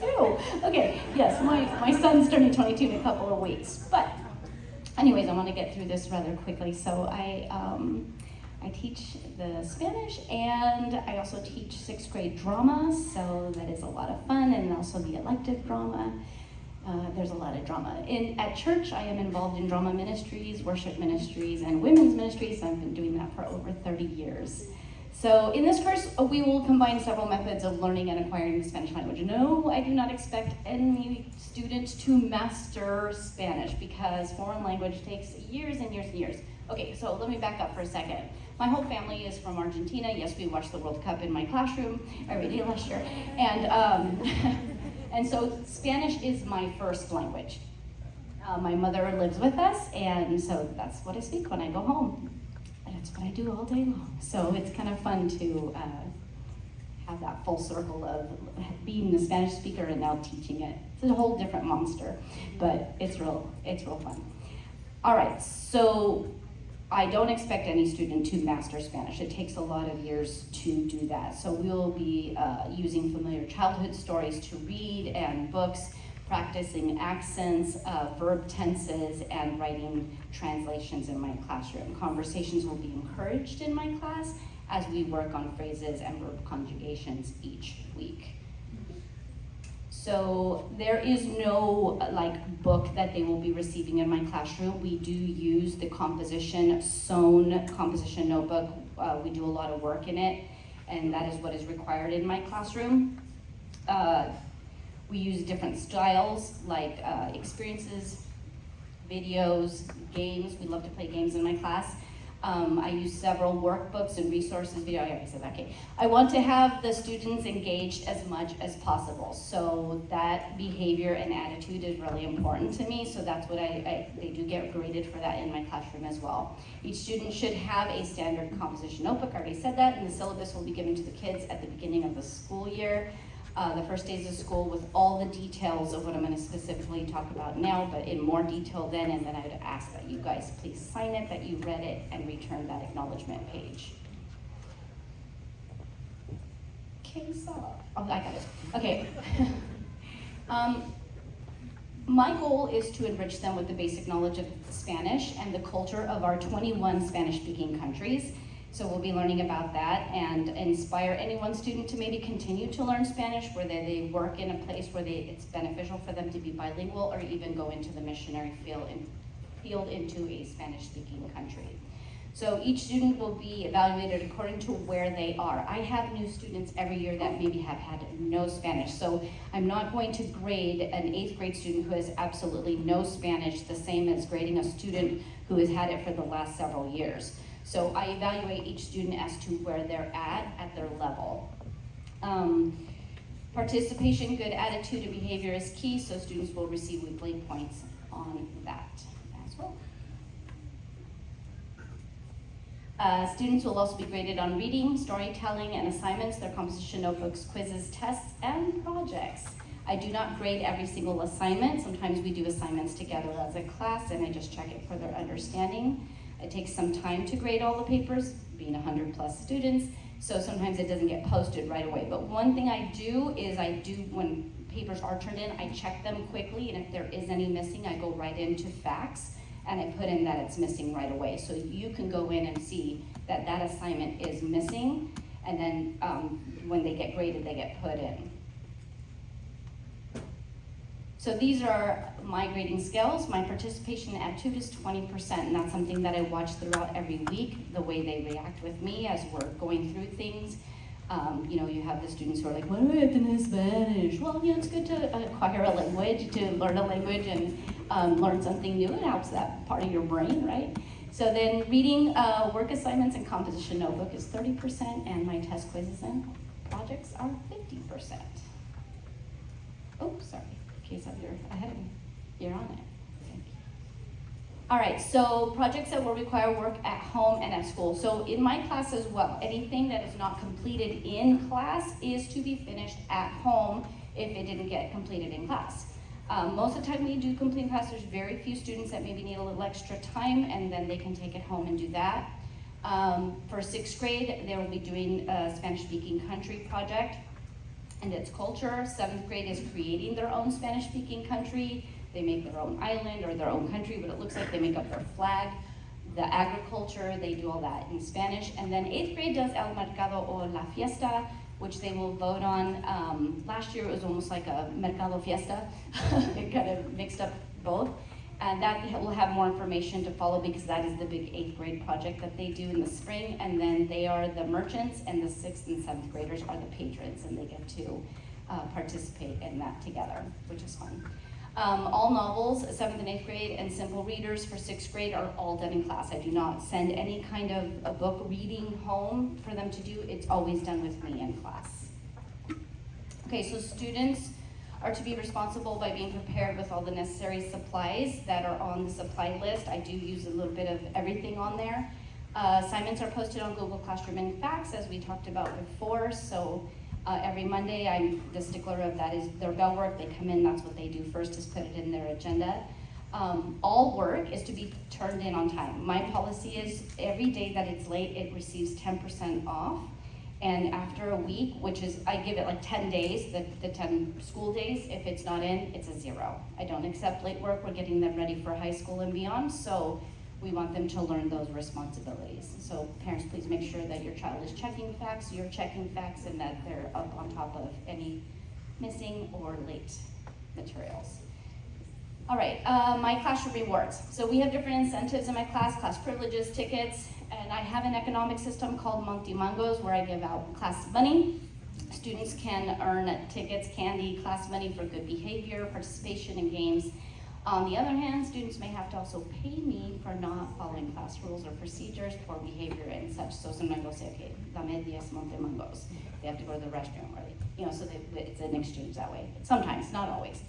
Ew. Okay, yes, my son's turning 22 in a couple of weeks. But anyways, I want to get through this rather quickly. So I teach the Spanish, and I also teach 6th grade drama, so that is a lot of fun, and also the elective drama. There's a lot of drama. At church, I am involved in drama ministries, worship ministries, and women's ministries. I've been doing that for over 30 years. So in this course, we will combine several methods of learning and acquiring the Spanish language. No, I do not expect any student to master Spanish, because foreign language takes years and years and years. Okay, so let me back up for a second. My whole family is from Argentina. Yes, we watched the World Cup in my classroom every day last year. And so Spanish is my first language. My mother lives with us, and so that's what I speak when I go home. And that's what I do all day long. So it's kind of fun to have that full circle of being the Spanish speaker and now teaching it. It's a whole different monster, but it's real fun. All right, so I don't expect any student to master Spanish. It takes a lot of years to do that. So we'll be using familiar childhood stories to read, and books, practicing accents, verb tenses, and writing translations in my classroom. Conversations will be encouraged in my class as we work on phrases and verb conjugations each week. So there is no like book that they will be receiving in my classroom. We do use the composition sewn composition notebook. We do a lot of work in it, and that is what is required in my classroom. We use different styles like experiences, videos, games. We love to play games in my class. I use several workbooks and resources. Video, I already said that, okay. I want to have the students engaged as much as possible. So that behavior and attitude is really important to me. So that's what they do get graded for that in my classroom as well. Each student should have a standard composition notebook. I already said that, and the syllabus will be given to the kids at the beginning of the school year. The first days of school with all the details of what I'm going to specifically talk about now, but in more detail then, and then I would ask that you guys please sign it, that you read it, and return that acknowledgement page. Okay, so, oh, I got it. Okay. My goal is to enrich them with the basic knowledge of Spanish and the culture of our 21 Spanish-speaking countries. So we'll be learning about that and inspire any one student to maybe continue to learn Spanish, where they work in a place where it's beneficial for them to be bilingual, or even go into the missionary field into a Spanish-speaking country. So each student will be evaluated according to where they are. I have new students every year that maybe have had no Spanish. So I'm not going to grade an 8th grade student who has absolutely no Spanish the same as grading a student who has had it for the last several years. So I evaluate each student as to where they're at their level. Participation, good attitude, and behavior is key, so students will receive weekly points on that as well. Students will also be graded on reading, storytelling, and assignments, their composition notebooks, quizzes, tests, and projects. I do not grade every single assignment. Sometimes we do assignments together as a class, and I just check it for their understanding. It takes some time to grade all the papers, being 100+ students, so sometimes it doesn't get posted right away. But one thing I do is when papers are turned in, I check them quickly, and if there is any missing, I go right into facts, and I put in that it's missing right away. So you can go in and see that that assignment is missing, and then when they get graded, they get put in. So these are my grading scales. My participation attitude is 20%, and that's something that I watch throughout every week, the way they react with me as we're going through things. You know, you have the students who are like, what do I have to know Spanish? Well, you know, it's good to acquire a language, to learn a language and learn something new. It helps that part of your brain, right? So then reading, work assignments, and composition notebook is 30%, and my test quizzes and projects are 50%. Oh, sorry. In case you're ahead of me, you're on it. Thank you. All right, so projects that will require work at home and at school. So in my class as well, anything that is not completed in class is to be finished at home if it didn't get completed in class. Most of the time we do complete in class. There's very few students that maybe need a little extra time, and then they can take it home and do that. For 6th grade, they will be doing a Spanish-speaking country project and its culture. 7th grade is creating their own Spanish-speaking country. They make their own island or their own country, but it looks like they make up their flag. The agriculture, they do all that in Spanish. And then 8th grade does El Mercado o La Fiesta, which they will vote on. Last year it was almost like a Mercado Fiesta. It kind of mixed up both. And that will have more information to follow, because that is the big 8th grade project that they do in the spring. And then they are the merchants, and the 6th and 7th graders are the patrons, and they get to participate in that together, which is fun. All novels, 7th and 8th grade, and simple readers for 6th grade are all done in class. I do not send any kind of a book reading home for them to do. It's always done with me in class. Okay, so students are to be responsible by being prepared with all the necessary supplies that are on the supply list. I do use a little bit of everything on there. Assignments are posted on Google Classroom and Facts, as we talked about before. So every Monday, I'm the stickler of that is their bell work. They come in, that's what they do first, is put it in their agenda. All work is to be turned in on time. My policy is every day that it's late, it receives 10% off. And after a week, which is, I give it like 10 days, the 10 school days, if it's not in, it's a 0. I don't accept late work. We're getting them ready for high school and beyond, so we want them to learn those responsibilities. So parents, please make sure that your child is checking facts, you're checking facts, and that they're up on top of any missing or late materials. All right, my classroom rewards. So we have different incentives in my class privileges, tickets, and I have an economic system called Montimangos where I give out class money. Students can earn tickets, candy, class money for good behavior, participation in games. On the other hand, students may have to also pay me for not following class rules or procedures, poor behavior and such. So sometimes they'll say, okay, dame 10 Montimangos. They have to go to the restroom, or so it's an exchange that way. Sometimes, not always.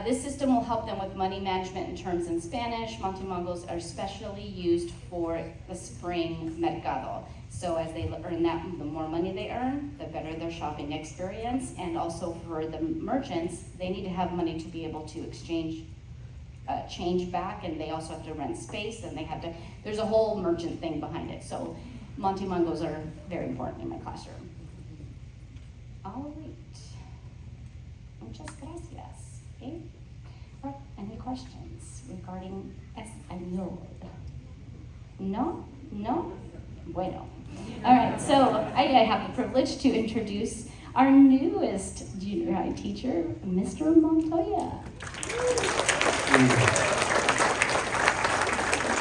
This system will help them with money management in terms in Spanish. Montimangos are especially used for the spring mercado. So as they earn that, the more money they earn, the better their shopping experience. And also for the merchants, they need to have money to be able to exchange change back, and they also have to rent space, and there's a whole merchant thing behind it. So Montimangos are very important in my classroom. All right. Muchas gracias. Okay. All right. Any questions regarding Español? No? No? Bueno. All right, so I have the privilege to introduce our newest junior high teacher, Mr. Montoya.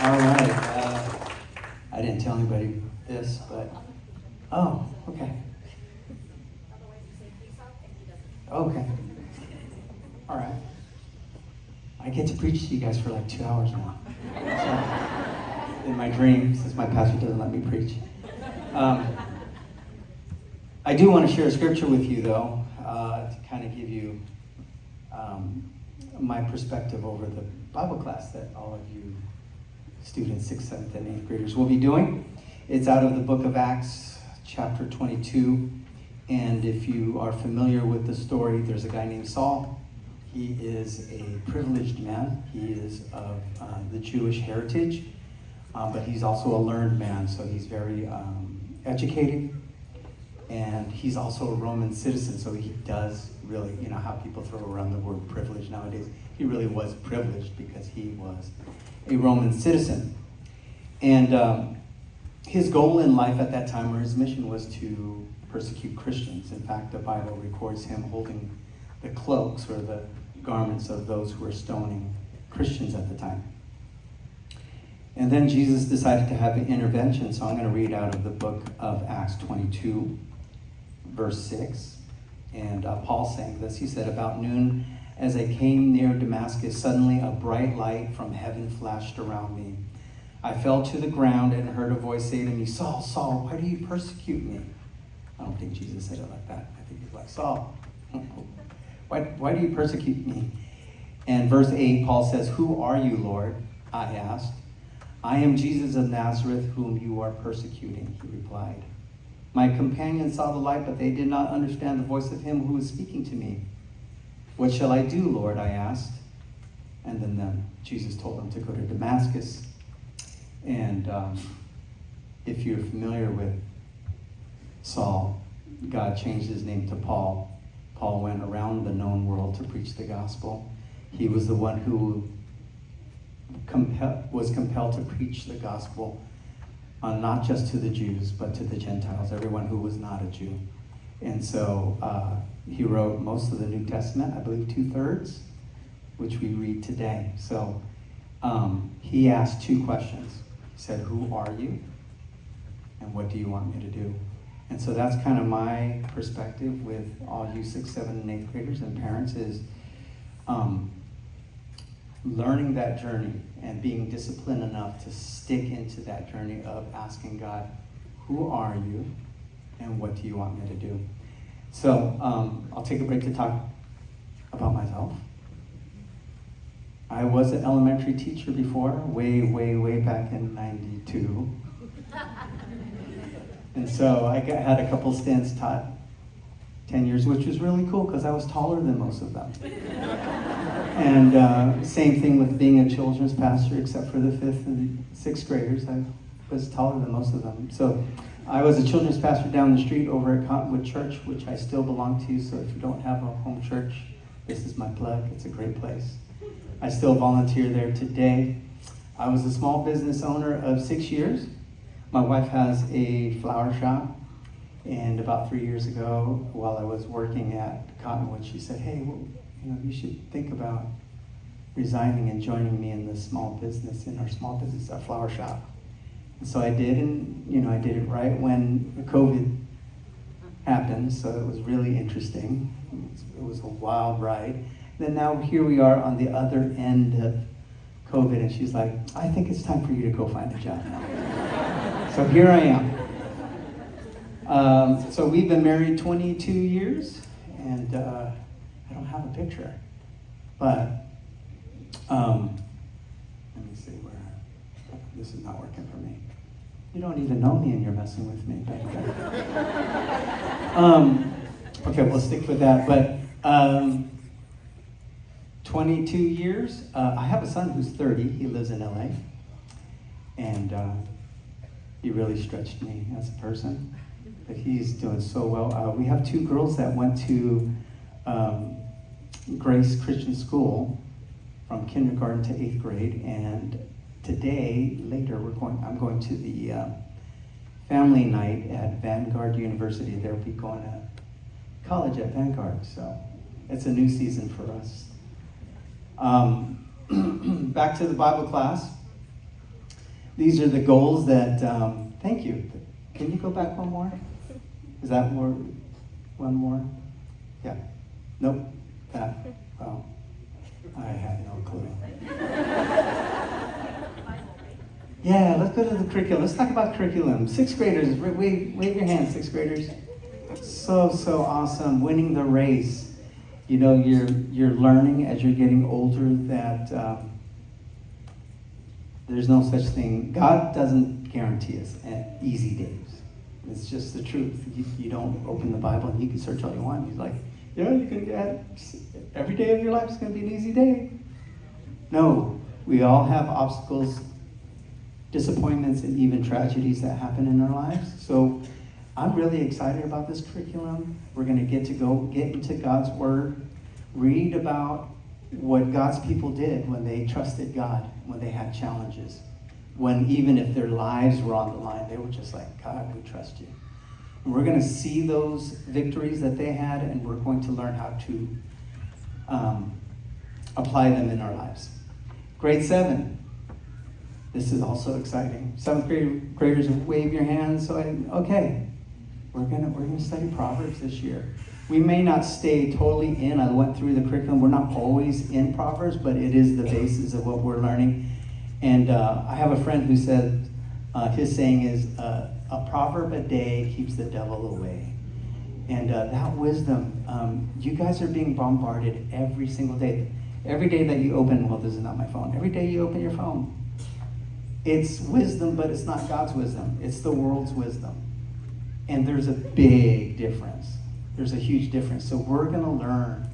All right, I didn't tell anybody this, but, oh, okay. Okay. All right. I get to preach to you guys for like 2 hours now. So, in my dream, since my pastor doesn't let me preach. I do want to share a scripture with you, though, to kind of give you my perspective over the Bible class that all of you students, 6th, 7th, and 8th graders will be doing. It's out of the book of Acts, chapter 22. And if you are familiar with the story, there's a guy named Saul. He is a privileged man. He is of the Jewish heritage, but he's also a learned man, so he's very educated. And he's also a Roman citizen, so he does really, you know how people throw around the word privilege nowadays. He really was privileged because he was a Roman citizen. And his goal in life at that time, or his mission, was to persecute Christians. In fact, the Bible records him holding the cloaks or the garments of those who were stoning Christians at the time. And then Jesus decided to have an intervention, so I'm going to read out of the book of Acts 22, verse 6. And Paul saying this, he said, "About noon, as I came near Damascus, suddenly a bright light from heaven flashed around me. I fell to the ground and heard a voice say to me, 'Saul, Saul, why do you persecute me?'" I don't think Jesus said it like that. I think he's like, "Saul, why do you persecute me?" And verse 8, Paul says, "Who are you, Lord?" I asked. "I am Jesus of Nazareth, whom you are persecuting," he replied. My companions saw the light, but they did not understand the voice of him who was speaking to me. "What shall I do, Lord?" I asked. And then Jesus told him to go to Damascus. And if you're familiar with Saul, God changed his name to Paul. Paul went around the known world to preach the gospel. He was the one who was compelled to preach the gospel not just to the Jews, but to the Gentiles, everyone who was not a Jew. And so he wrote most of the New Testament, I believe 2/3, which we read today. So he asked 2 questions. He said, "Who are you? And what do you want me to do?" And so that's kind of my perspective with all you 6th, 7th, and 8th graders and parents is learning that journey and being disciplined enough to stick into that journey of asking God, "Who are you? And what do you want me to do?" So I'll take a break to talk about myself. I was an elementary teacher before, way back in 92. And so I had a couple stints, taught 10 years, which was really cool because I was taller than most of them. And same thing with being a children's pastor, except for the 5th and 6th graders. I was taller than most of them. So I was a children's pastor down the street over at Cottonwood Church, which I still belong to. So if you don't have a home church, this is my plug. It's a great place. I still volunteer there today. I was a small business owner of 6 years. My wife has a flower shop, And about 3 years ago, while I was working at Cottonwood, she said, hey, well, you should think about resigning and joining me in the small business, our flower shop. And so I did, and I did it right when COVID happened, so it was really interesting. It was a wild ride. Then now here we are on the other end of COVID, and she's like, I think it's time for you to go find a job now. So here I am. So we've been married 22 years, and I don't have a picture, but let me see where, this is not working for me. You don't even know me and you're messing with me back there. Okay, we'll stick with that, but 22 years. I have a son who's 30, he lives in LA, and he really stretched me as a person. But he's doing so well. We have 2 girls that went to Grace Christian School from kindergarten to 8th grade, and today, later, I'm going to the family night at Vanguard University. They'll be going to college at Vanguard, so it's a new season for us. Back to the Bible class. These are the goals that, thank you. Can you go back one more? Is that more? One more? Yeah. Nope. That. Well, I have no clue. Yeah, let's go to the curriculum. Let's talk about curriculum. 6th graders, wave your hands, 6th graders. So awesome. Winning the race. You're learning as you're getting older that there's no such thing. God doesn't guarantee us easy days. It's just the truth. You don't open the Bible and you can search all you want. He's like, yeah, you can get every day of your life is going to be an easy day. No, we all have obstacles, disappointments, and even tragedies that happen in our lives. So I'm really excited about this curriculum. We're going to get into God's Word, read about what God's people did when they trusted God, when they had challenges. When even if their lives were on the line, they were just like, God, we trust you. And we're going to see those victories that they had, and we're going to learn how to apply them in our lives. Grade 7. This is also exciting. 7th graders, wave your hands. Okay, we're gonna study Proverbs this year. We may not stay totally in. I went through the curriculum. We're not always in Proverbs, but it is the basis of what we're learning. And I have a friend who said, his saying is, a proverb a day keeps the devil away. And that wisdom, you guys are being bombarded every single day. Every day that you open, well, this is not my phone. Every day you open your phone. It's wisdom, but it's not God's wisdom. It's the world's wisdom. And there's a big difference. There's a huge difference. So we're going to learn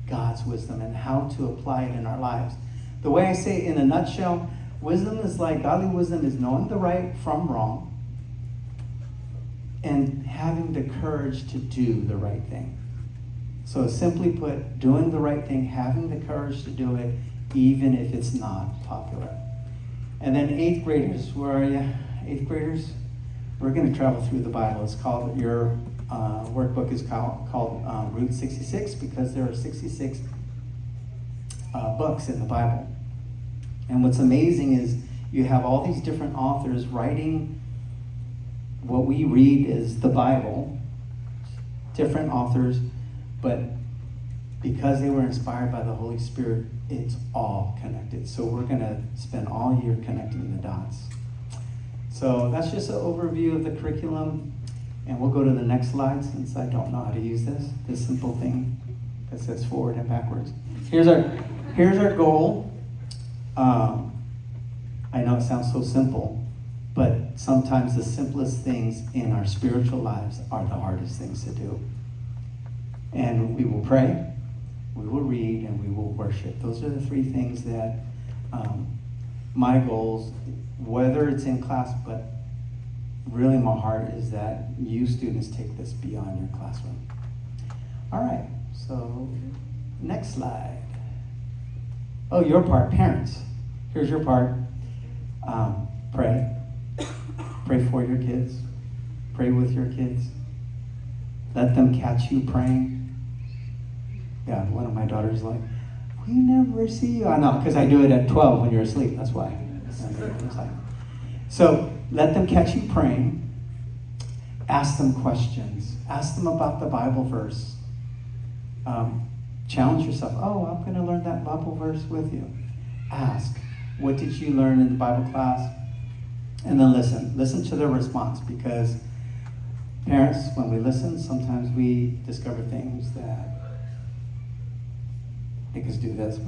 God's wisdom and how to apply it in our lives. The way I say it in a nutshell, wisdom is like, godly wisdom is knowing the right from wrong and having the courage to do the right thing. So simply put, doing the right thing, having the courage to do it, even if it's not popular. And then 8th graders, where are you? 8th graders? We're going to travel through the Bible. It's called, your workbook is called Route 66 because there are 66 books in the Bible. And what's amazing is you have all these different authors writing what we read is the Bible, different authors, but because they were inspired by the Holy Spirit, it's all connected. So we're going to spend all year connecting the dots. So that's just an overview of the curriculum. And we'll go to the next slide since I don't know how to use this simple thing that says forward and backwards. Here's our goal. I know it sounds so simple, but sometimes the simplest things in our spiritual lives are the hardest things to do. And we will pray, we will read, and we will worship. Those are the 3 things that my goals, whether it's in class, but really my heart is that you students take this beyond your classroom. All right, so next slide. Oh, your part, parents. Here's your part. Pray. Pray for your kids. Pray with your kids. Let them catch you praying. Yeah, one of my daughters is like, we never see you. I know, because I do it at 12 when you're asleep. That's why. So let them catch you praying. Ask them questions. Ask them about the Bible verse. Challenge yourself. Oh, I'm going to learn that Bible verse with you. Ask, what did you learn in the Bible class? And then listen. Listen to their response, because parents, when we listen, sometimes we discover things that make us do this.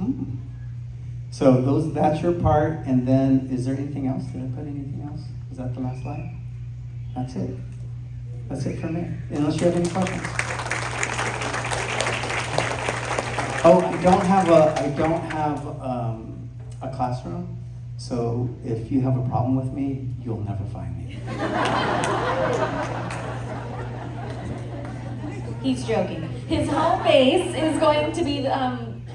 So that's your part. And then, is there anything else? Did I put anything else? Is that the last slide? That's it. That's it for me. Unless you have any questions. Oh, I don't have a classroom. So if you have a problem with me, you'll never find me. He's joking. His home base is going to be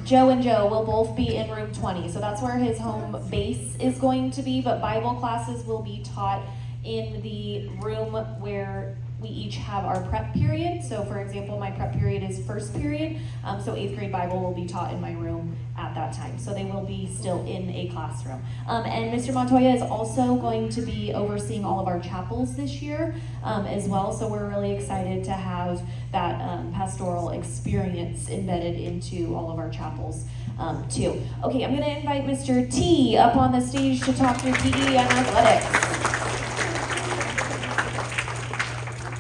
Joe and Joe will both be in room 20. So that's where his home base is going to be, but Bible classes will be taught in the room where we each have our prep period. So for example, my prep period is first period. So 8th grade Bible will be taught in my room at that time. So they will be still in a classroom. And Mr. Montoya is also going to be overseeing all of our chapels this year as well. So we're really excited to have that pastoral experience embedded into all of our chapels too. Okay, I'm gonna invite Mr. T up on the stage to talk through PE and athletics.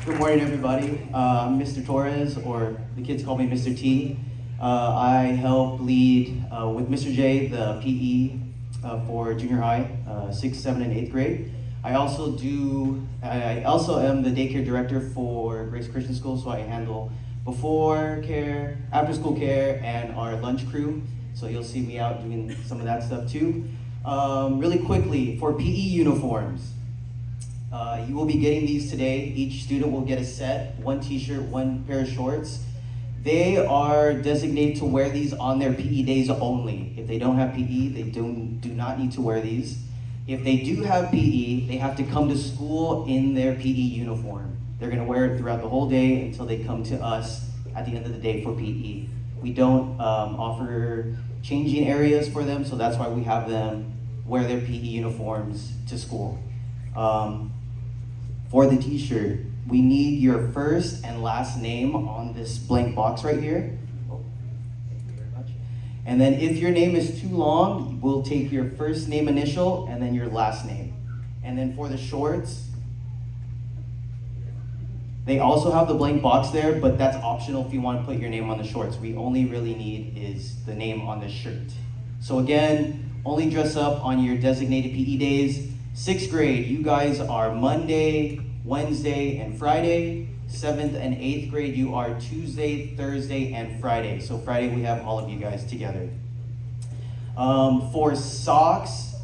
Good morning, everybody. I'm Mr. Torres, or the kids call me Mr. T. I help lead with Mr. J the PE for junior high, 6th, 7th, and 8th grade. I also am the daycare director for Grace Christian School, so I handle before care, after school care, and our lunch crew. So you'll see me out doing some of that stuff too. Really quickly, for PE uniforms. You will be getting these today. Each student will get a set, one t-shirt, one pair of shorts. They are designated to wear these on their PE days only. If they don't have PE, they do not need to wear these. If they do have PE, they have to come to school in their PE uniform. They're gonna wear it throughout the whole day until they come to us at the end of the day for PE. We don't offer changing areas for them, so that's why we have them wear their PE uniforms to school. For the t-shirt, we need your first and last name on this blank box right here. Oh, thank you very much. And then if your name is too long, we'll take your first name initial and then your last name. And then for the shorts, they also have the blank box there, but that's optional if you want to put your name on the shorts. We only really need is the name on the shirt. So again, only dress up on your designated PE days. 6th grade, you guys are Monday, Wednesday, and Friday. 7th and 8th grade, you are Tuesday, Thursday, and Friday. So Friday, we have all of you guys together. For socks,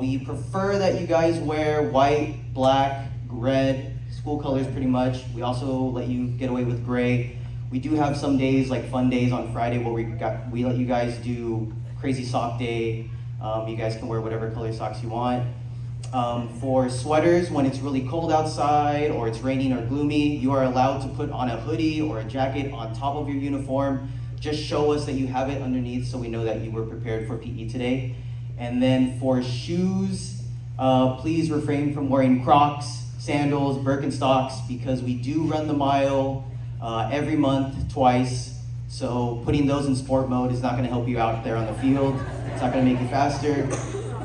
we prefer that you guys wear white, black, red, school colors pretty much. We also let you get away with gray. We do have some days, like fun days on Friday, where we let you guys do crazy sock day. You guys can wear whatever color socks you want. For sweaters, when it's really cold outside or it's raining or gloomy, you are allowed to put on a hoodie or a jacket on top of your uniform. Just show us that you have it underneath so we know that you were prepared for PE today. And then for shoes, please refrain from wearing Crocs, sandals, Birkenstocks, because we do run the mile every month, twice. So putting those in sport mode is not gonna help you out there on the field. It's not gonna make you faster.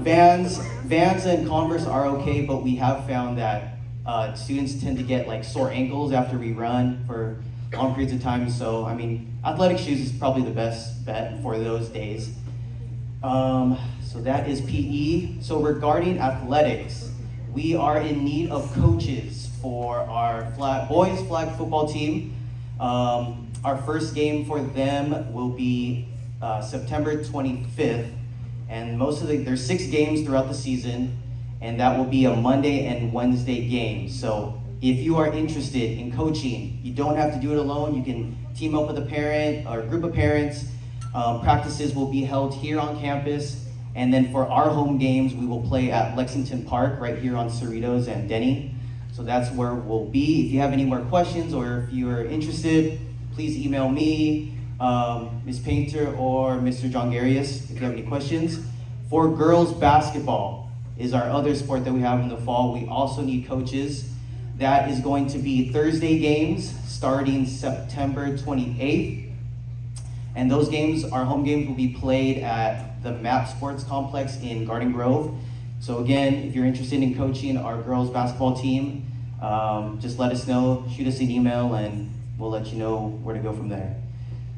Vans and Converse are okay, but we have found that students tend to get like sore ankles after we run for long periods of time. So, I mean, athletic shoes is probably the best bet for those days. So that is PE. So regarding athletics, we are in need of coaches for our boys flag football team. Our first game for them will be September 25th. And there's 6 games throughout the season, and that will be a Monday and Wednesday game. So if you are interested in coaching, you don't have to do it alone. You can team up with a parent or a group of parents. Practices will be held here on campus. And then for our home games, we will play at Lexington Park right here on Cerritos and Denny. So that's where we'll be. If you have any more questions or if you are interested, please email me, Ms. Painter, or Mr. John Garius if you have any questions. For girls basketball is our other sport that we have in the fall. We also need coaches. That is going to be Thursday games starting September 28th. And those games, our home games, will be played at the MAP Sports Complex in Garden Grove. So again, if you're interested in coaching our girls basketball team, just let us know, shoot us an email, and we'll let you know where to go from there.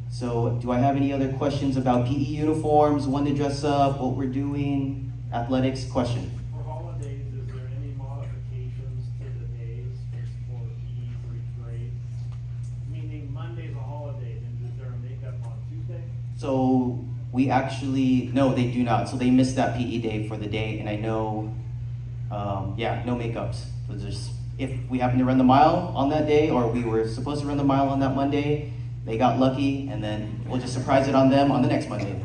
So do I have any other questions about PE uniforms, when to dress up, what we're doing, athletics? Question? For holidays, is there any modifications to the days for PE for each grade? Meaning Monday's a holiday, and is there a makeup on Tuesday? So we actually, no, they do not. So they missed that PE day for the day, and I know, yeah, no makeups. So just, if we happen to run the mile on that day, or we were supposed to run the mile on that Monday, they got lucky, and then we'll just surprise it on them on the next Monday.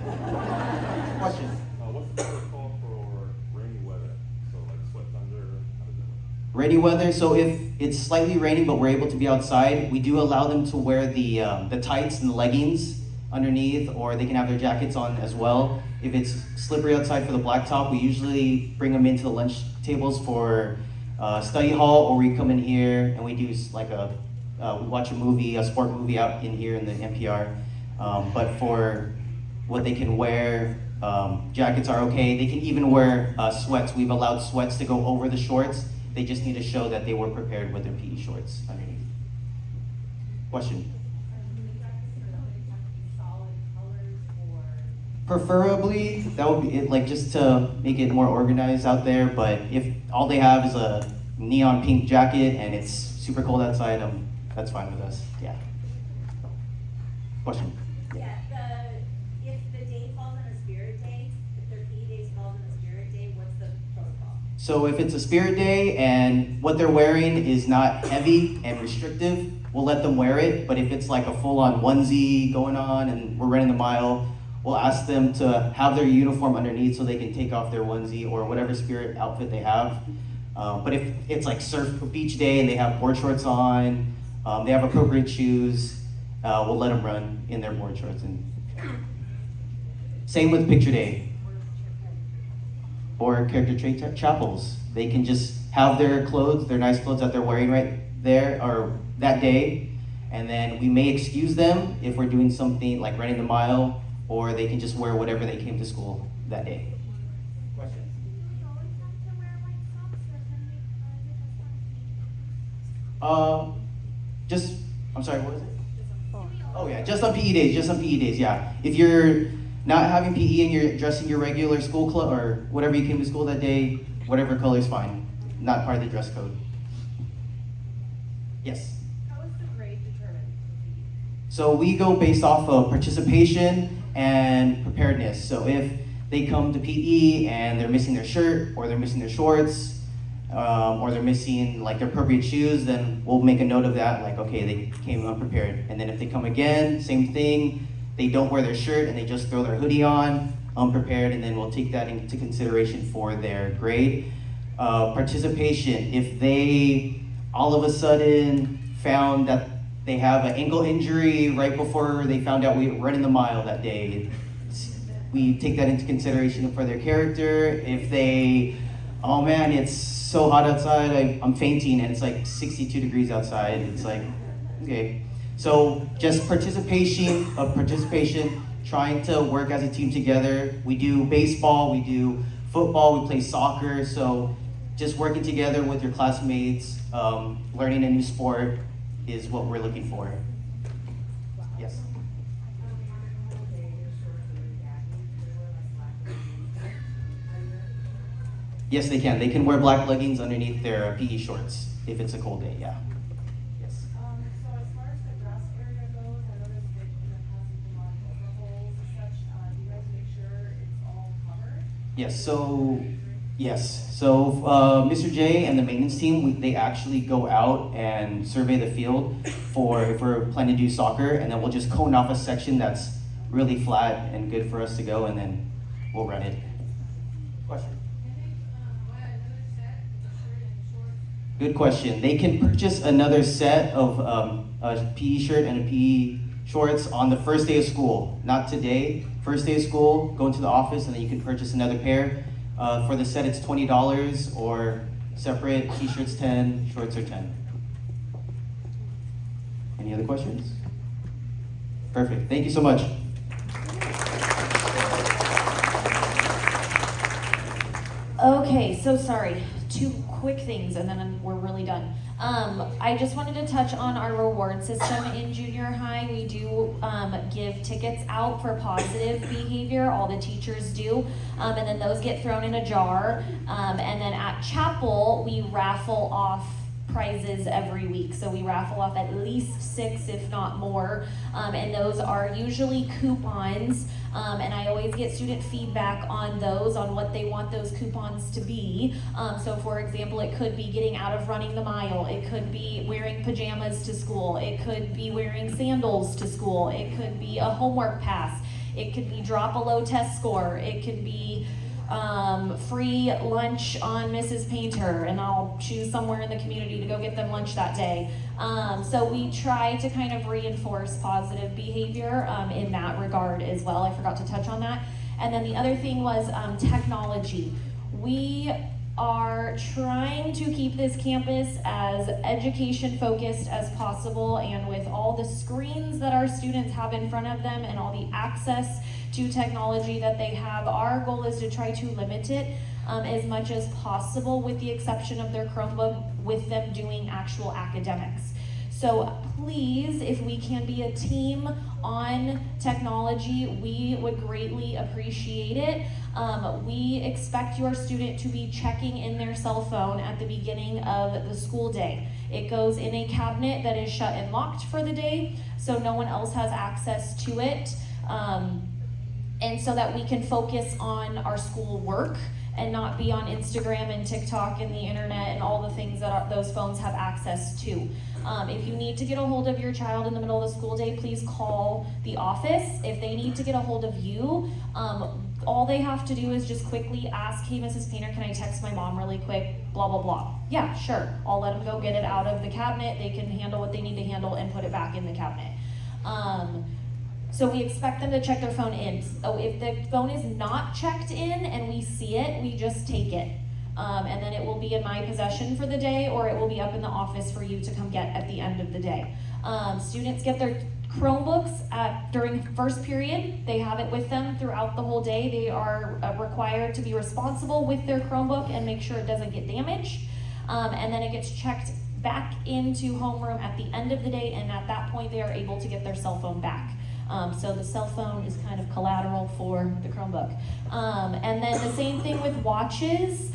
Question? What's the protocol for rainy weather? So like sweat thunder, how does that work? Rainy weather, so if it's slightly raining but we're able to be outside, we do allow them to wear the tights and the leggings underneath, or they can have their jackets on as well. If it's slippery outside for the blacktop, we usually bring them into the lunch tables for study hall, or we come in here and we do like we watch a movie, a sport movie out in here in the NPR. But for what they can wear, jackets are okay. They can even wear sweats. We've allowed sweats to go over the shorts. They just need to show that they were prepared with their PE shorts underneath. Question? Preferably, that would be it, like just to make it more organized out there. But if all they have is a neon pink jacket and it's super cold outside, that's fine with us. Yeah. Question? Yeah, if the day falls on a spirit day, if their PE days falls on a spirit day, what's the protocol? So if it's a spirit day and what they're wearing is not heavy and restrictive, we'll let them wear it. But if it's like a full-on onesie going on and we're running the mile, we'll ask them to have their uniform underneath so they can take off their onesie or whatever spirit outfit they have. But if it's like surf or beach day and they have board shorts on, they have appropriate shoes, we'll let them run in their board shorts. And same with picture day or character trait chapels. They can just have their clothes, their nice clothes that they're wearing right there or that day, and then we may excuse them if we're doing something like running the mile, or they can just wear whatever they came to school that day. Question? Do we always have to wear white socks, or can we, I'm sorry, what is it? Oh yeah, just on PE days, yeah. If you're not having PE and you're dressing your regular school clothes or whatever you came to school that day, whatever color is fine, not part of the dress code. Yes? How is the grade determined? So we go based off of participation and preparedness. So if they come to PE and they're missing their shirt or they're missing their shorts, or they're missing like their appropriate shoes, then we'll make a note of that, like, okay, they came unprepared. And then if they come again, same thing, they don't wear their shirt and they just throw their hoodie on, unprepared, and then we'll take that into consideration for their grade. Participation, if they all of a sudden found that they have an ankle injury right before they found out we were running the mile that day, we take that into consideration for their character. If they, oh man, it's so hot outside, I'm fainting and it's like 62 degrees outside, it's like, okay. So just participation, trying to work as a team together. We do baseball, we do football, we play soccer, so just working together with your classmates, learning a new sport is what we're looking for. Yes? Yes, they can. They can wear black leggings underneath their PE shorts if it's a cold day, yeah. Yes. So as far as the grass area goes, I noticed that in the past it's been on overhauls and such, do you guys make sure it's all covered? Yes, so Mr. J and the maintenance team, they actually go out and survey the field for if we're planning to do soccer, and then we'll just cone off a section that's really flat and good for us to go, and then we'll run it. Question? Good question. They can purchase another set of a PE shirt and a PE shorts on the first day of school. Not today. First day of school, go into the office and then you can purchase another pair. For the set, it's $20 or separate. T-shirts 10, shorts are 10. Any other questions? Perfect. Thank you so much. Okay, so sorry. 2 quick things and then we're really done. I just wanted to touch on our reward system in junior high. We do give tickets out for positive behavior, all the teachers do, and then those get thrown in a jar. And then at chapel, we raffle off prizes every week. So we raffle off at least 6, if not more, and those are usually coupons. And I always get student feedback on those, on what they want those coupons to be. So for example, it could be getting out of running the mile. It could be wearing pajamas to school. It could be wearing sandals to school. It could be a homework pass. It could be drop a low test score. It could be free lunch on Mrs. Painter, and I'll choose somewhere in the community to go get them lunch that day. So we try to kind of reinforce positive behavior in that regard as well. I forgot to touch on that. And then the other thing was technology. We are trying to keep this campus as education focused as possible, and with all the screens that our students have in front of them and all the access to technology that they have, our goal is to try to limit it as much as possible, with the exception of their Chromebook, with them doing actual academics. So please, if we can be a team on technology, we would greatly appreciate it. We expect your student to be checking in their cell phone at the beginning of the school day. It goes in a cabinet that is shut and locked for the day, so no one else has access to it. And so that we can focus on our school work and not be on Instagram and TikTok and the internet and all the things that those phones have access to. If you need to get a hold of your child in the middle of the school day, please call the office. If they need to get a hold of you, all they have to do is just quickly ask, hey, Mrs. Painter, can I text my mom really quick, blah, blah, blah. Yeah, sure. I'll let them go get it out of the cabinet. They can handle what they need to handle and put it back in the cabinet. So we expect them to check their phone in. So if the phone is not checked in and we see it, we just take it. And then it will be in my possession for the day, or it will be up in the office for you to come get at the end of the day. Students get their Chromebooks during first period. They have it with them throughout the whole day. They are required to be responsible with their Chromebook and make sure it doesn't get damaged. And then it gets checked back into homeroom at the end of the day, and at that point they are able to get their cell phone back. So the cell phone is kind of collateral for the Chromebook. And then the same thing with watches.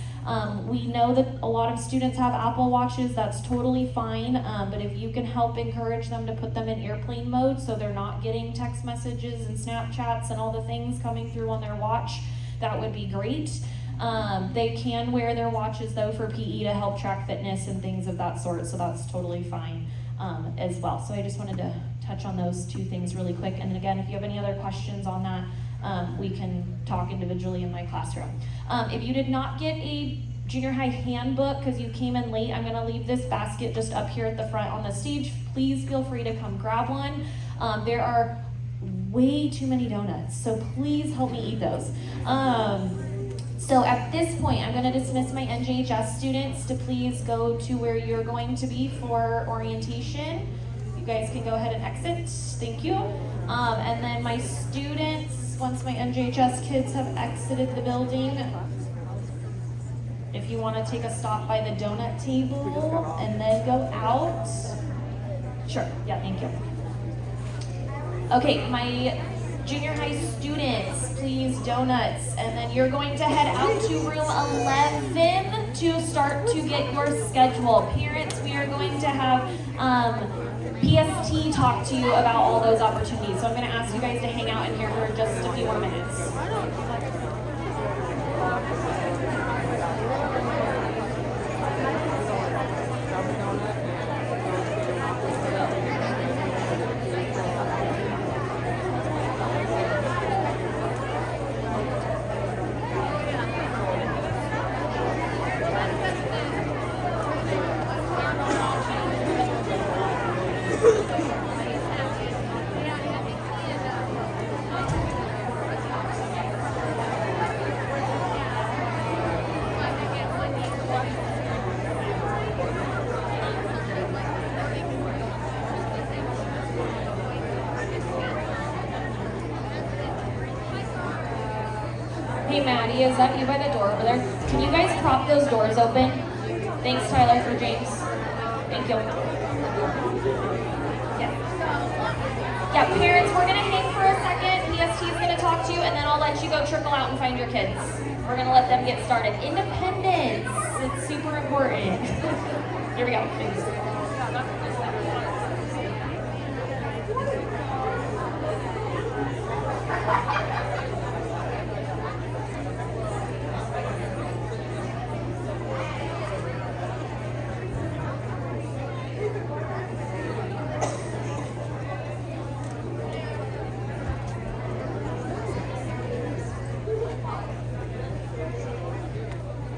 We know that a lot of students have Apple Watches. That's totally fine, but if you can help encourage them to put them in airplane mode so they're not getting text messages and Snapchats and all the things coming through on their watch, that would be great. They can wear their watches though for PE to help track fitness and things of that sort, so that's totally fine as well. So I just wanted to touch on those 2 things really quick. And again, if you have any other questions on that, we can talk individually in my classroom. If you did not get a junior high handbook because you came in late, I'm gonna leave this basket just up here at the front on the stage. Please feel free to come grab one. There are way too many donuts, so please help me eat those. So at this point, I'm gonna dismiss my NJHS students to please go to where you're going to be for orientation. You guys can go ahead and exit, thank you. And then my students, once my NJHS kids have exited the building, if you wanna take a stop by the donut table and then go out. Sure, yeah, thank you. Okay, my junior high students, please donuts. And then you're going to head out to room 11 to start to get your schedule. Parents, we are going to have PST talk to you about all those opportunities. So I'm going to ask you guys to hang out in here for just a few more minutes. Hey Maddie, is that you by the door over there? Can you guys prop those doors open? Thanks Tyler for James. Thank you. Yeah, parents, we're gonna hang for a second. PST is gonna talk to you, and then I'll let you go trickle out and find your kids. We're gonna let them get started. Independence, it's super important. Here we go. Thanks.